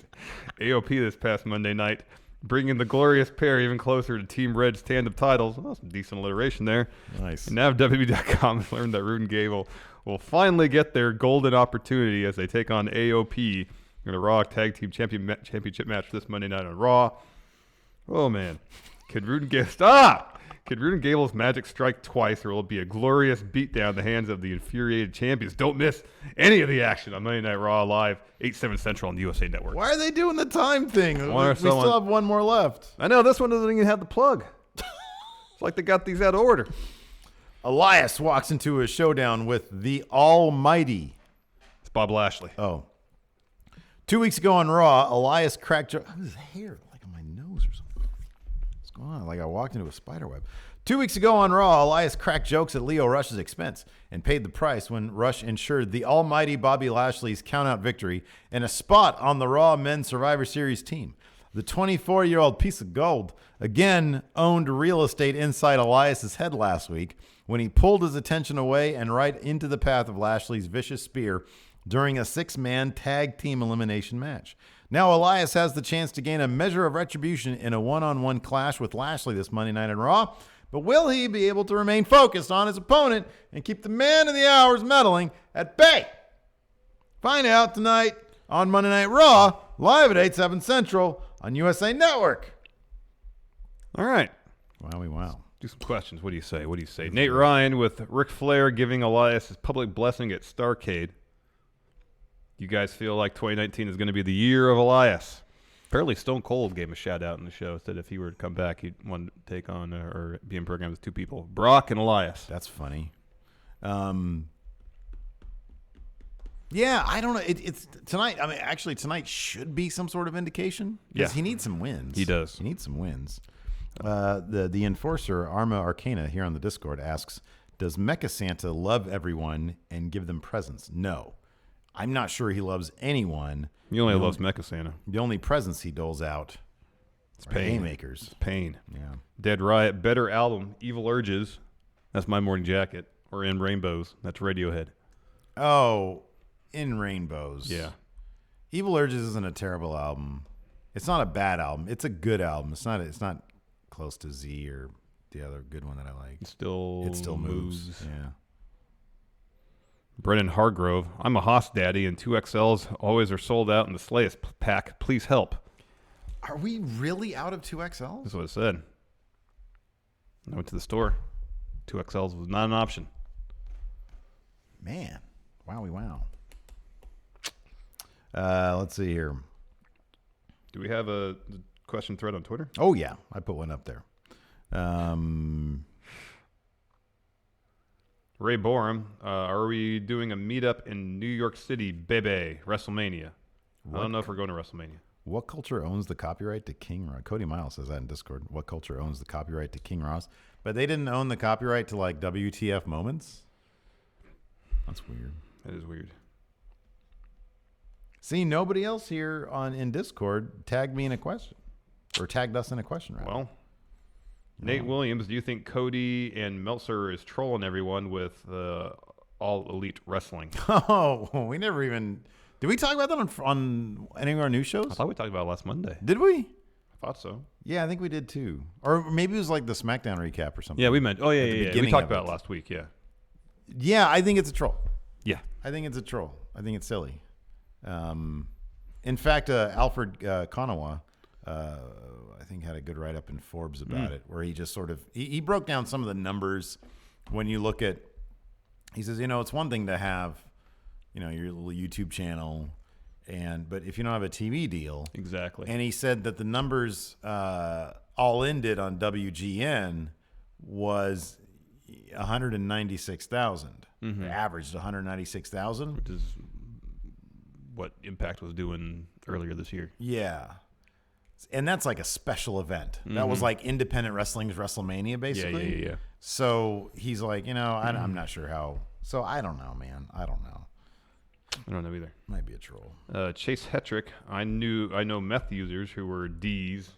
S2: AOP this past Monday night, bringing the glorious pair even closer to Team Red's tandem titles. Well, some decent alliteration there.
S1: Nice.
S2: And now WWE.com has learned that Roode and Gable will finally get their golden opportunity as they take on AOP in a Raw Tag Team Championship match this Monday night on Raw. Oh, man. Could Roode and Gable's magic strike twice, or will it be a glorious beatdown in the hands of the infuriated champions? Don't miss any of the action on Monday Night Raw live, 8/7 Central on the USA Network.
S1: Why are they doing the time thing? We still have one more left.
S2: I know, this one doesn't even have the plug. It's like they got these out of order.
S1: Elias walks into a showdown with the Almighty.
S2: It's Bob Lashley.
S1: Oh. 2 weeks ago on Raw, Elias cracked... His hair like on my nose or something. What's going on? Like I walked into a spider web. 2 weeks ago on Raw, Elias cracked jokes at Lio Rush's expense and paid the price when Rush ensured the almighty Bobby Lashley's count-out victory and a spot on the Raw Men's Survivor Series team. The 24-year-old piece of gold again owned real estate inside Elias's head last week when he pulled his attention away and right into the path of Lashley's vicious spear during a 6-man tag team elimination match. Now Elias has the chance to gain a measure of retribution in a one-on-one clash with Lashley this Monday night on Raw, but will he be able to remain focused on his opponent and keep the man of the hour's meddling at bay? Find out tonight on Monday Night Raw, live at 8/7 Central on USA Network.
S2: All right.
S1: Wow.
S2: Do some questions. What do you say? Nate Ryan with Ric Flair giving Elias his public blessing at Starrcade. You guys feel like 2019 is going to be the year of Elias? Apparently Stone Cold gave him a shout-out in the show, said if he were to come back, he'd want to take on or be in program with two people, Brock and Elias.
S1: That's funny. Yeah, I don't know. It's tonight. I mean, actually, tonight should be some sort of indication.
S2: Yeah.
S1: He needs some wins.
S2: He does.
S1: He needs some wins. The enforcer, Arma Arcana, here on the Discord asks, does Mecha Santa love everyone and give them presents? No. I'm not sure he loves anyone.
S2: He only loves Mecha Santa.
S1: The only presents he doles out
S2: It's
S1: are
S2: pain.
S1: haymakers.
S2: It's pain.
S1: Yeah.
S2: Dead Riot, better album, Evil Urges. That's My Morning Jacket. Or In Rainbows. That's Radiohead.
S1: Oh, In Rainbows.
S2: Yeah.
S1: Evil Urges isn't a terrible album. It's not a bad album. It's a good album. It's not close to Z or the other good one that I like.
S2: It still moves.
S1: Yeah.
S2: Brennan Hargrove. I'm a Haas daddy, and 2XLs always are sold out in the Slayest pack. Please help.
S1: Are we really out of 2XLs?
S2: That's what it said. I went to the store. 2XLs was not an option.
S1: Man. Wow. Let's see here.
S2: Do we have a question thread on Twitter?
S1: Oh, yeah. I put one up there.
S2: Ray Borum, are we doing a meetup in New York City, baby? WrestleMania. I don't know if we're going to WrestleMania.
S1: What culture owns the copyright to King Ross? Cody Miles says that in Discord. What culture owns the copyright to King Ross? But they didn't own the copyright to like WTF moments? That's weird.
S2: That is weird.
S1: See, nobody else here in Discord tagged me in a question. Or tagged us in a question, right?
S2: Well, Nate Williams, do you think Cody and Meltzer is trolling everyone with All Elite Wrestling?
S1: Oh, we never even... Did we talk about that on any of our news shows?
S2: I thought we talked about it last Monday.
S1: Did we?
S2: I thought so.
S1: Yeah, I think we did too. Or maybe it was like the SmackDown recap or something.
S2: Yeah, we meant. Oh, yeah. We talked about it last week, yeah.
S1: Yeah, I think it's a troll.
S2: Yeah.
S1: I think it's a troll. I think it's silly. In fact, Alfred Konawa, I think, had a good write-up in Forbes about it, where he just sort of he broke down some of the numbers when you look at. He says, it's one thing to have, your little YouTube channel, but if you don't have a TV deal,
S2: exactly.
S1: And he said that the numbers All In did on WGN was 196,000. Mm-hmm. Averaged 196,000,
S2: which is what Impact was doing earlier this year.
S1: Yeah. And that's like a special event. Mm-hmm. That was like independent wrestling's WrestleMania, basically.
S2: Yeah.
S1: So he's like, I'm not sure how. So I don't know, man. I don't know.
S2: I don't know either.
S1: Might be a troll.
S2: Chase Hetrick, I know meth users who were D's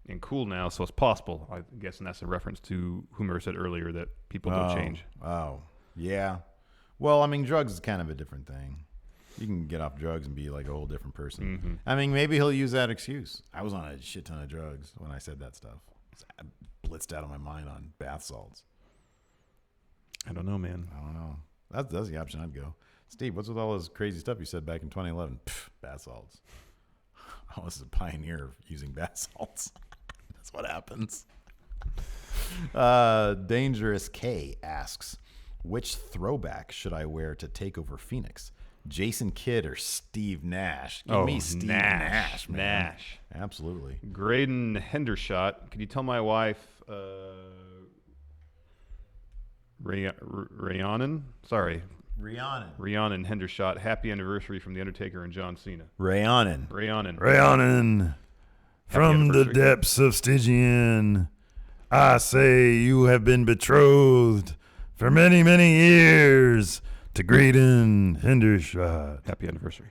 S2: and cool now, so it's possible. I'm guessing that's a reference to whomever said earlier that people don't change.
S1: Oh, yeah. Well, drugs is kind of a different thing. You can get off drugs and be like a whole different person. Mm-hmm. Maybe he'll use that excuse. I was on a shit ton of drugs when I said that stuff. I blitzed out of my mind on bath salts.
S2: I don't know, man.
S1: I don't know. That's the option I'd go. Steve, what's with all this crazy stuff you said back in 2011? Bath salts. I was a pioneer of using bath salts. That's what happens. Dangerous K asks, which throwback should I wear to TakeOver Phoenix? Jason Kidd or Steve Nash? Give me Steve Nash, man.
S2: Nash.
S1: Absolutely.
S2: Graydon Hendershot. Could you tell my wife, Rhiannon Hendershot, happy anniversary from The Undertaker and John Cena.
S1: Rhiannon.
S2: From
S1: the depths of Stygian, I say you have been betrothed for many, many years to Graydon Hendershot.
S2: Happy anniversary.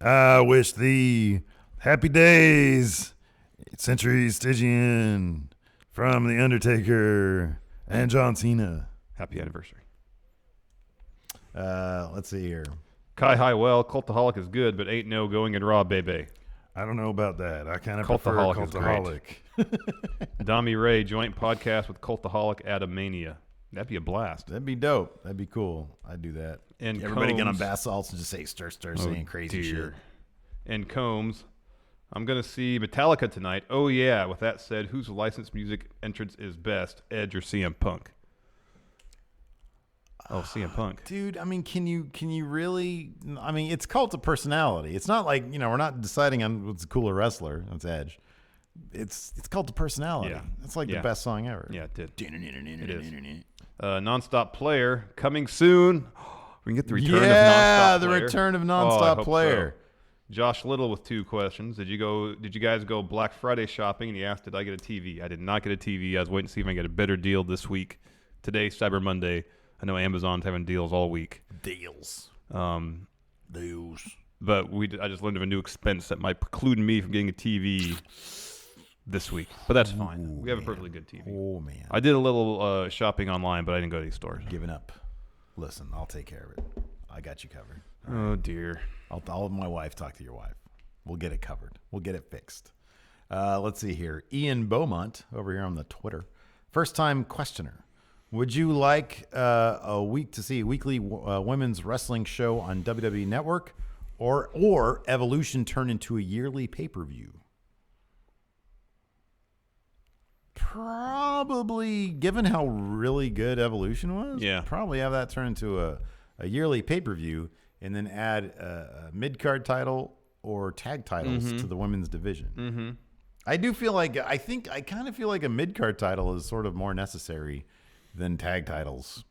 S1: I wish thee happy days, century Stygian, from The Undertaker and John Cena.
S2: Happy anniversary.
S1: Let's see here.
S2: Kai Highwell, Cultaholic is good, but ain't no going in Raw, baby.
S1: I don't know about that. I kind of
S2: Cultaholic
S1: prefer Cultaholic.
S2: Dami Ray, joint podcast with Cultaholic at a Mania. That'd be a blast.
S1: That'd be dope. That'd be cool. I'd do that.
S2: And
S1: everybody
S2: Combs,
S1: get on bath salts and just say stir, saying crazy shit.
S2: And Combs, I'm going to see Metallica tonight. Oh, yeah. With that said, whose licensed music entrance is best, Edge or CM Punk? Oh, CM Punk.
S1: Dude, can you really? It's cult of personality. It's not like, we're not deciding on what's a cooler wrestler. That's Edge. It's cult of personality.
S2: Yeah.
S1: It's like the best song ever.
S2: Yeah, it did.
S1: It is.
S2: Nonstop Player coming soon. We can get the return of Nonstop
S1: Yeah, the
S2: Player.
S1: return of Nonstop Player.
S2: So. Josh Little with 2 questions. Did you guys go Black Friday shopping? And he asked, did I get a TV? I did not get a TV. I was waiting to see if I can get a better deal this week. Today, Cyber Monday. I know Amazon's having deals all week.
S1: Deals.
S2: But I just learned of a new expense that might preclude me from getting a TV this week. But that's fine. We have a perfectly good TV.
S1: Oh, man.
S2: I did a little shopping online, but I didn't go to these stores.
S1: Giving up. Listen, I'll take care of it. I got you covered.
S2: Oh, dear.
S1: I'll have my wife talk to your wife. We'll get it covered. We'll get it fixed. Let's see here. Ian Beaumont over here on the Twitter. First-time questioner. Would you like a weekly women's wrestling show on WWE Network or Evolution turn into a yearly pay-per-view? Probably, given how really good Evolution was, probably have that turn into a yearly pay-per-view and then add a mid-card title or tag titles to the women's division. Mm-hmm. I kind of feel like a mid-card title is sort of more necessary than tag titles.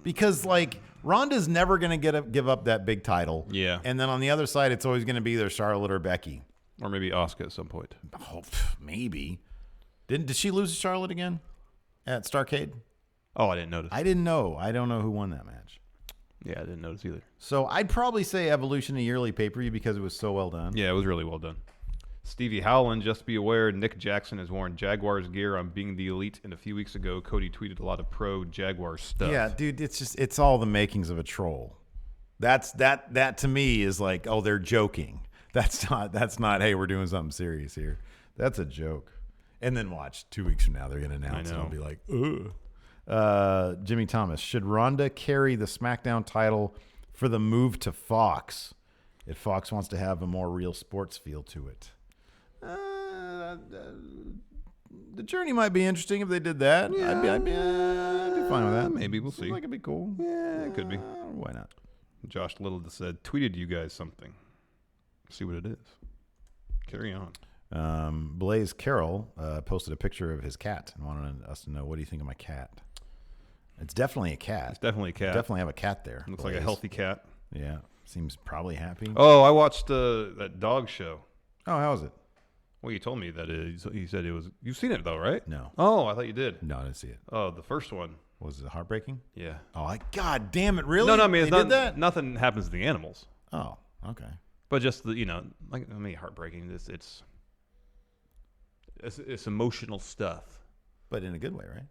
S1: Because, like, Ronda's never going to give up that big title.
S2: Yeah.
S1: And then on the other side, it's always going to be either Charlotte or Becky.
S2: Or maybe Asuka at some point.
S1: Oh, maybe. Did she lose to Charlotte again at Starrcade?
S2: Oh, I didn't notice.
S1: I didn't know. I don't know who won that match.
S2: Yeah, I didn't notice either.
S1: So I'd probably say Evolution, a yearly pay-per-view, because it was so well done.
S2: Yeah, it was really well done. Stevie Howland, just be aware, Nick Jackson has worn Jaguars gear on Being the Elite, and a few weeks ago, Cody tweeted a lot of pro-Jaguars stuff.
S1: Yeah, dude, it's all the makings of a troll. That to me is like, oh, they're joking. That's not, hey, we're doing something serious here. That's a joke. And then watch, 2 weeks from now, they're going to announce it. I'll be like, ugh. Jimmy Thomas, should Ronda carry the SmackDown title for the move to Fox if Fox wants to have a more real sports feel to it? The journey might be interesting if they did that. Yeah, I'd be fine with that.
S2: Maybe we'll see.
S1: Like it'd be cool.
S2: Yeah, it could be.
S1: Why not?
S2: Josh Little said, tweeted you guys something. See what it is. Carry on.
S1: Blaze Carroll posted a picture of his cat and wanted us to know, what do you think of my cat? It's definitely a cat.
S2: It's definitely a cat.
S1: Definitely have a cat there.
S2: Looks
S1: Blaze.
S2: like a healthy cat.
S1: Yeah. Seems probably happy.
S2: Oh, I watched that dog show.
S1: Oh, how was it?
S2: Well, you told me that he said it was. You've seen it though, right?
S1: No.
S2: Oh, I thought you did.
S1: No, I didn't see it.
S2: Oh, the first one.
S1: Was it heartbreaking?
S2: Yeah.
S1: Oh, God damn it! Really?
S2: No, I mean,
S1: they did that.
S2: Nothing happens to the animals.
S1: Oh, okay.
S2: But just heartbreaking. It's emotional stuff.
S1: But in a good way, right?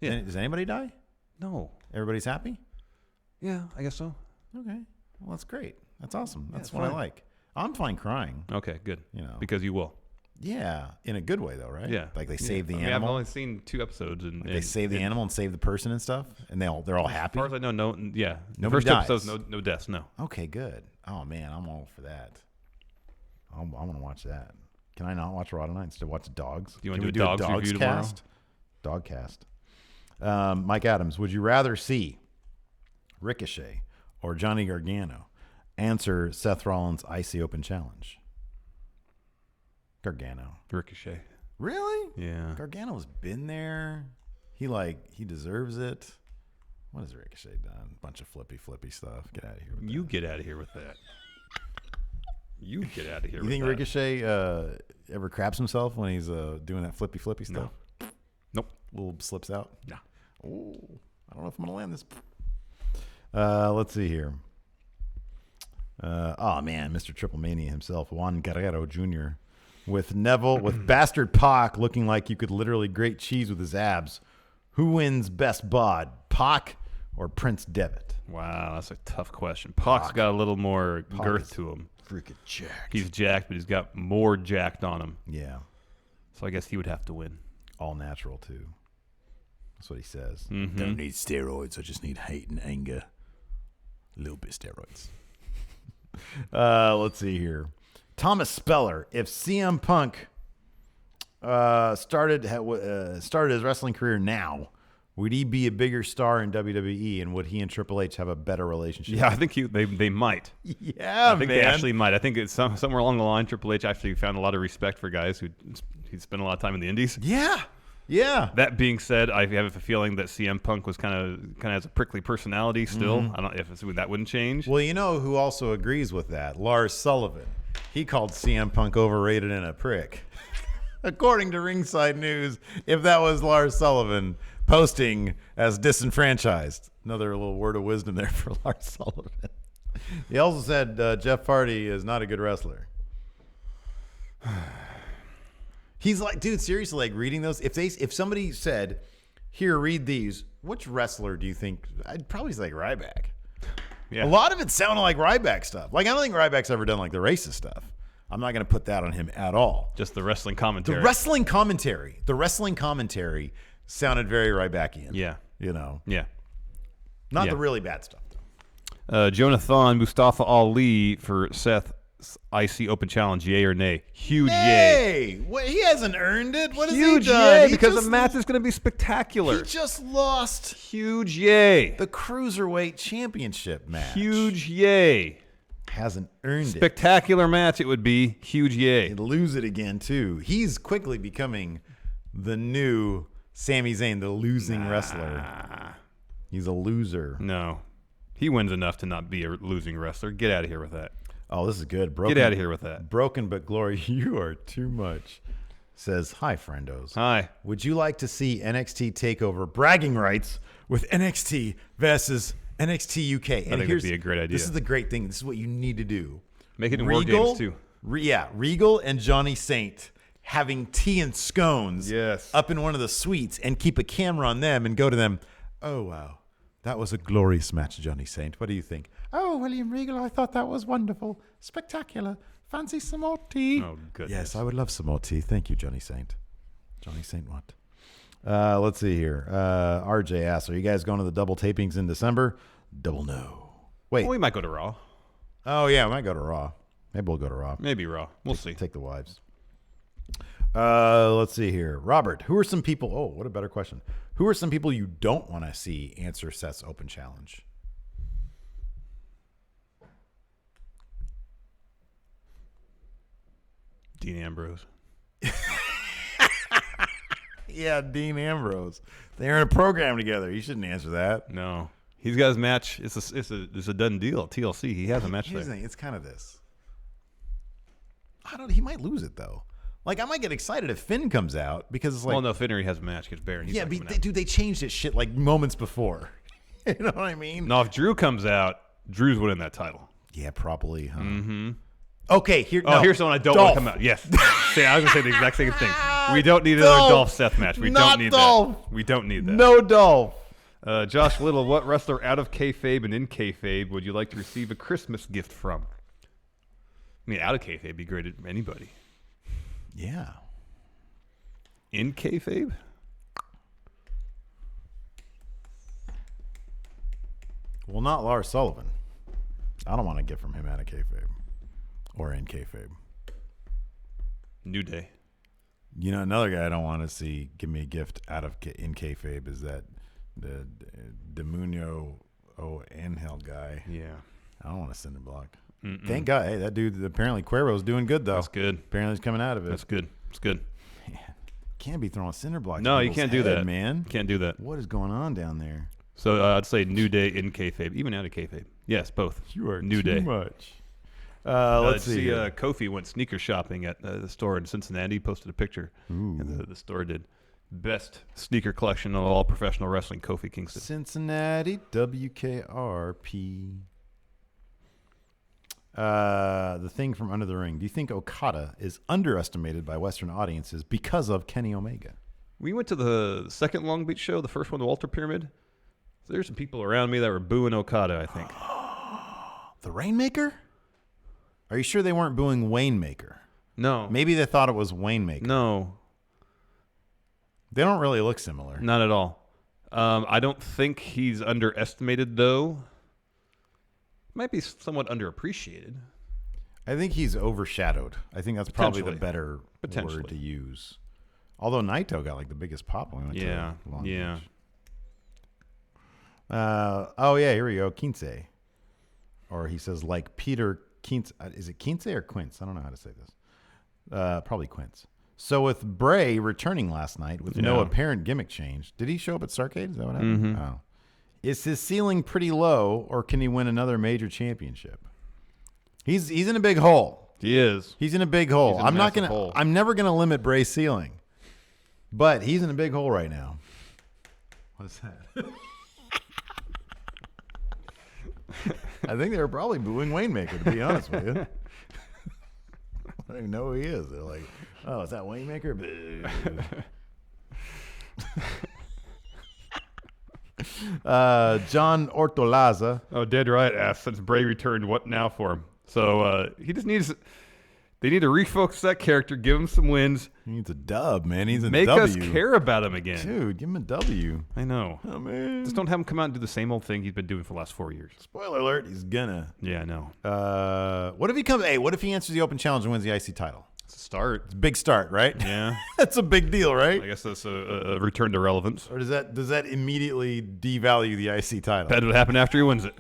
S2: Yeah.
S1: Does anybody die?
S2: No.
S1: Everybody's happy?
S2: Yeah, I guess so.
S1: Okay. Well, that's great. That's awesome. That's
S2: Yeah,
S1: what
S2: fine.
S1: I like. I'm fine crying.
S2: Okay, good. Because you will.
S1: Yeah, in a good way though, right?
S2: Yeah.
S1: Like they save the
S2: I've
S1: animal.
S2: only seen 2 episodes, and
S1: They save the animal and save the person and stuff, and they're all happy.
S2: As far as I know, no. Yeah.
S1: Nobody
S2: First
S1: dies.
S2: episode's no deaths. No.
S1: Okay, good. Oh man, I'm all for that. I want to watch that. Can I not watch Raw tonight instead of watch Dogs?
S2: Do you want
S1: Can
S2: to do a dogs review tomorrow?
S1: cast? Dog cast. Mike Adams, would you rather see Ricochet or Johnny Gargano answer Seth Rollins' Icy Open Challenge? Gargano.
S2: Ricochet.
S1: Really?
S2: Yeah.
S1: Gargano's been there. He deserves it. What has Ricochet done? Bunch of flippy stuff. Get out of here with
S2: You
S1: that.
S2: get out of here with that. You get out of here
S1: You
S2: with
S1: think
S2: that.
S1: Ricochet ever craps himself when he's doing that flippy stuff?
S2: Nope.
S1: Little slips out?
S2: No.
S1: Oh, I don't know if I'm going to land this. Let's see here. Oh, man, Mr. Triple Mania himself, Juan Guerrero Jr., with Neville, with Bastard Pac looking like you could literally grate cheese with his abs. Who wins best bod, Pac or Prince Devitt?
S2: Wow, that's a tough question. Pac's got a little more girth to him.
S1: Freaking jacked.
S2: He's jacked, but he's got more jacked on him.
S1: Yeah.
S2: So I guess he would have to win.
S1: All natural, too. That's what he says.
S2: Mm-hmm.
S1: Don't need steroids. I just need hate and anger. A little bit of steroids. Let's see here. Thomas Speller. If CM Punk started his wrestling career now, would he be a bigger star in WWE, and would he and Triple H have a better relationship?
S2: Yeah, I think they might.
S1: Yeah,
S2: I think they actually might. I think it's somewhere along the line, Triple H actually found a lot of respect for guys who spent a lot of time in the Indies.
S1: Yeah. Yeah.
S2: That being said, I have a feeling that CM Punk was kind of has a prickly personality still. I don't know if that wouldn't change.
S1: Well, you know who also agrees with that? Lars Sullivan. He called CM Punk overrated and a prick. According to Ringside News, if that was Lars Sullivan posting as disenfranchised. Another little word of wisdom there for Lars Sullivan. He also said Jeff Hardy is not a good wrestler. He's like, dude, seriously, like reading those. If somebody said, here, read these, which wrestler do you think? I'd probably say like Ryback.
S2: Yeah.
S1: A lot of it sounded like Ryback stuff. Like, I don't think Ryback's ever done like the racist stuff. I'm not going to put that on him at all.
S2: Just the wrestling commentary.
S1: The wrestling commentary sounded very Rybackian.
S2: Yeah.
S1: You know?
S2: Yeah.
S1: Not
S2: Yeah.
S1: the really bad stuff, though.
S2: Jonathan Mustafa Ali for Seth's IC Open Challenge, yay or nay? Huge yay.
S1: Hey! Wait, he hasn't earned it. What has
S2: Huge
S1: he done?
S2: yay,
S1: He
S2: because
S1: just-
S2: the match is going to be spectacular.
S1: He just lost
S2: Huge yay.
S1: the Cruiserweight Championship match.
S2: Huge yay.
S1: Hasn't earned it.
S2: Spectacular match it would be. Huge yay.
S1: He'd lose it again, too. He's quickly becoming the new Sami Zayn, the losing wrestler. He's a loser.
S2: No. He wins enough to not be a losing wrestler. Get out of here with that.
S1: Oh, this is good.
S2: Get out of here with that.
S1: Broken but glory. You are too much. Says, hi, friendos.
S2: Hi.
S1: Would you like to see NXT TakeOver bragging rights with NXT versus NXT UK?
S2: I think that'd be a great idea.
S1: This is the great thing. This is what you need to do.
S2: Make it in War Games, too.
S1: Regal and Johnny Saint having tea and scones up in one of the suites and keep a camera on them and go to them, oh, wow. That was a glorious match, Johnny Saint. What do you think? Oh, William Regal, I thought that was wonderful. Spectacular. Fancy some more tea?
S2: Oh, goodness.
S1: Yes, I would love some more tea. Thank you, Johnny Saint. Johnny Saint what? Let's see here. RJ asks, are you guys going to the double tapings in December? Double no. Wait.
S2: Well, we might go to Raw.
S1: Oh, yeah, we might go to Raw. Maybe we'll go to Raw.
S2: Maybe Raw. We'll see.
S1: Take the wives. Let's see here. Robert, who are some people... Oh, what a better question. Who are some people you don't want to see answer Seth's open challenge?
S2: Dean Ambrose.
S1: Yeah, Dean Ambrose. They're in a program together. You shouldn't answer that.
S2: No. He's got his match. It's a done deal at TLC. He has a match
S1: Here's
S2: there.
S1: the thing. It's kind of this. He might lose it, though. Like, I might get excited if Finn comes out because it's like...
S2: Well, no, Finn already has a match against Baron.
S1: Yeah, but they changed this shit like moments before. You know what I mean?
S2: No, if Drew comes out, Drew's winning that title.
S1: Yeah, probably, huh?
S2: Mm-hmm.
S1: Okay,
S2: here's someone I don't want to come out. Yes. See, I was going to say the exact same thing. We don't need another Dolph Seth match. We don't need that. We don't need that.
S1: No Dolph.
S2: Josh Little, what wrestler out of kayfabe and in kayfabe would you like to receive a Christmas gift from? I mean, out of kayfabe would be great at anybody.
S1: Yeah.
S2: In kayfabe?
S1: Well, not Lars Sullivan. I don't want to get from him out of kayfabe or in kayfabe.
S2: New Day.
S1: You know, another guy I don't want to see give me a gift out of in kayfabe is that the Demunio Angel guy.
S2: Yeah.
S1: I don't want to cinder block. Thank God. Hey, that dude, apparently Cuervo's doing good, though.
S2: That's good.
S1: Apparently he's coming out of it.
S2: That's good. It's good.
S1: Man, can't be throwing cinder blocks.
S2: No, you can't do that,
S1: man.
S2: Can't do that.
S1: What is going on down there?
S2: So I'd say New Day in kayfabe, even out of kayfabe. Yes, both.
S1: You are
S2: New
S1: too
S2: Day.
S1: much. Let's see.
S2: Kofi went sneaker shopping at the store in Cincinnati. Posted a picture.
S1: Ooh.
S2: And the store did. Best sneaker collection of all professional wrestling, Kofi Kingston.
S1: Cincinnati, WKRP. The thing from Under the Ring. Do you think Okada is underestimated by Western audiences because of Kenny Omega?
S2: We went to the second Long Beach show, the first one, the Walter Pyramid. There's some people around me that were booing Okada, I think.
S1: The Rainmaker? Are you sure they weren't booing Wayne-Maker?
S2: No.
S1: Maybe they thought it was Wayne-Maker.
S2: No.
S1: They don't really look similar.
S2: Not at all. I don't think he's underestimated, though. Might be somewhat underappreciated.
S1: I think he's overshadowed. I think that's probably the better word to use. Although Naito got like the biggest pop when we went to Long Beach. Here we go. Quince. Or he says like Peter Quince. Is it Quince or Quince? I don't know how to say this. Probably Quince. So with Bray returning last night with no apparent gimmick change, did he show up at Starrcade? Is that what happened?
S2: Mm-hmm.
S1: Oh. Is his ceiling pretty low, or can he win another major championship? He's in a big hole.
S2: He is.
S1: He's in a big hole.
S2: I'm
S1: never gonna limit Bray's ceiling, but he's in a big hole right now. What is that? I think they were probably booing Wayne-Maker, to be honest with you. I don't even know who he is. They're like, oh, is that Wayne-Maker? John Ortolaza.
S2: Oh, Dead Riot asks, since Bray returned, what now for him? So he just needs... They need to refocus that character, give him some wins.
S1: He needs a dub, man. He's a
S2: Make
S1: W.
S2: us care about him again.
S1: Dude, give him a W.
S2: I know.
S1: Oh, man.
S2: Just don't have him come out and do the same old thing he's been doing for the last 4 years.
S1: Spoiler alert, he's gonna.
S2: Yeah, I know.
S1: What if he comes? Hey, what if he answers the open challenge and wins the IC title?
S2: It's a start.
S1: It's a big start, right?
S2: Yeah.
S1: That's a big deal, right?
S2: I guess that's a return to relevance.
S1: Or does that immediately devalue the IC title?
S2: That would happen after he wins it.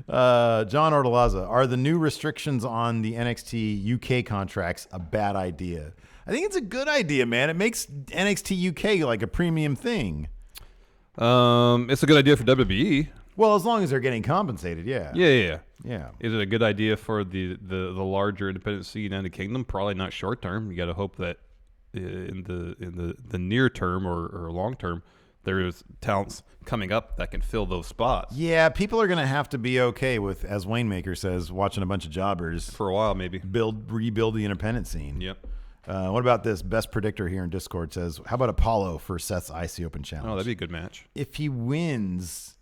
S1: John Ortolaza, are the new restrictions on the NXT UK contracts a bad idea? I think it's a good idea, man. It makes NXT UK like a premium thing.
S2: It's a good idea for WWE.
S1: Well, as long as they're getting compensated, yeah.
S2: Yeah. Is it a good idea for the larger independent scene in the kingdom? Probably not short term. You got to hope that in the near term or long term, there is talents coming up that can fill those spots.
S1: Yeah, people are going to have to be okay with, as Waymaker says, watching a bunch of jobbers
S2: for a while, maybe
S1: rebuild the independent scene.
S2: Yep.
S1: What about this? Best predictor here in Discord says, how about Apollo for Seth's IC Open Challenge?
S2: Oh, that'd be a good match.
S1: If he wins,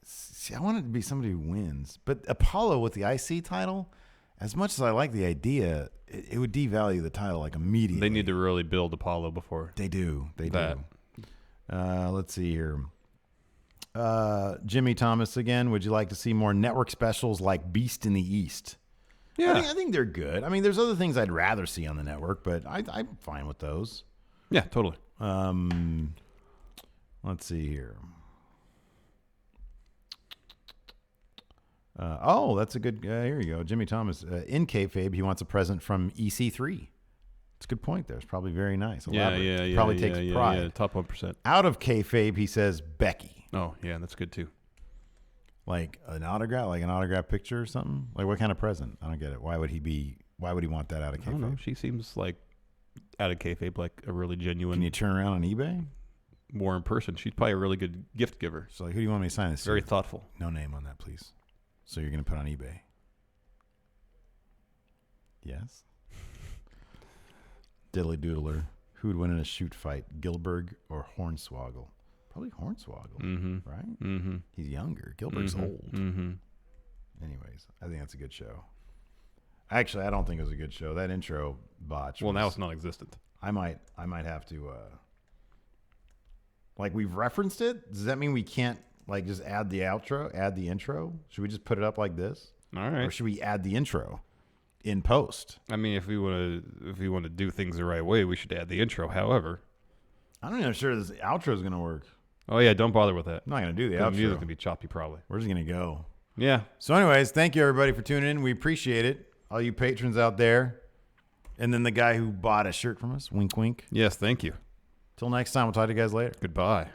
S1: see, I want it to be somebody who wins. But Apollo with the IC title, as much as I like the idea, it would devalue the title like immediately.
S2: They need to really build Apollo before.
S1: They do. They
S2: that.
S1: do. Let's see here. Jimmy Thomas again. Would you like to see more network specials like Beast in the East?
S2: Yeah.
S1: I think they're good. I mean, there's other things I'd rather see on the network, but I'm fine with those.
S2: Yeah, totally.
S1: Let's see here. That's a good. Here you go, Jimmy Thomas. In kayfabe, he wants a present from EC3. It's a good point there. It's probably very nice. Elaborate.
S2: Yeah.
S1: Probably takes pride.
S2: Yeah, top 1%.
S1: Out of kayfabe, he says Becky.
S2: Oh, yeah, that's good too.
S1: Like an autograph picture or something? Like what kind of present? I don't get it. Why would he want that out of kayfabe?
S2: I don't know. She seems like out of kayfabe, like a really genuine.
S1: Can you turn around on eBay?
S2: More in person. She's probably a really good gift giver.
S1: So like, who do you want me to sign this?
S2: Very thoughtful.
S1: No name on that, please. So you're going to put on eBay? Yes. Diddly doodler. Who would win in a shoot fight, Gilbert or Hornswoggle? Probably Hornswoggle, right?
S2: Mm-hmm.
S1: He's younger. Gilbert's old.
S2: Mm-hmm.
S1: Anyways, I think that's a good show. Actually, I don't think it was a good show. That intro botch.
S2: Well, now it's non-existent.
S1: I might have to. Like we've referenced it. Does that mean we can't like just add the outro, add the intro? Should we just put it up like this?
S2: All right.
S1: Or should we add the intro in post?
S2: I mean, if we want to do things the right way, we should add the intro. However,
S1: I'm not even sure this outro is going to work.
S2: Oh yeah, don't bother with that.
S1: I'm not going to do the outro.
S2: The music's going to be choppy probably.
S1: We're just going to go.
S2: Yeah.
S1: So anyways, thank you everybody for tuning in. We appreciate it. All you patrons out there. And then the guy who bought a shirt from us. Wink, wink.
S2: Yes, thank you.
S1: Till next time, we'll talk to you guys later.
S2: Goodbye.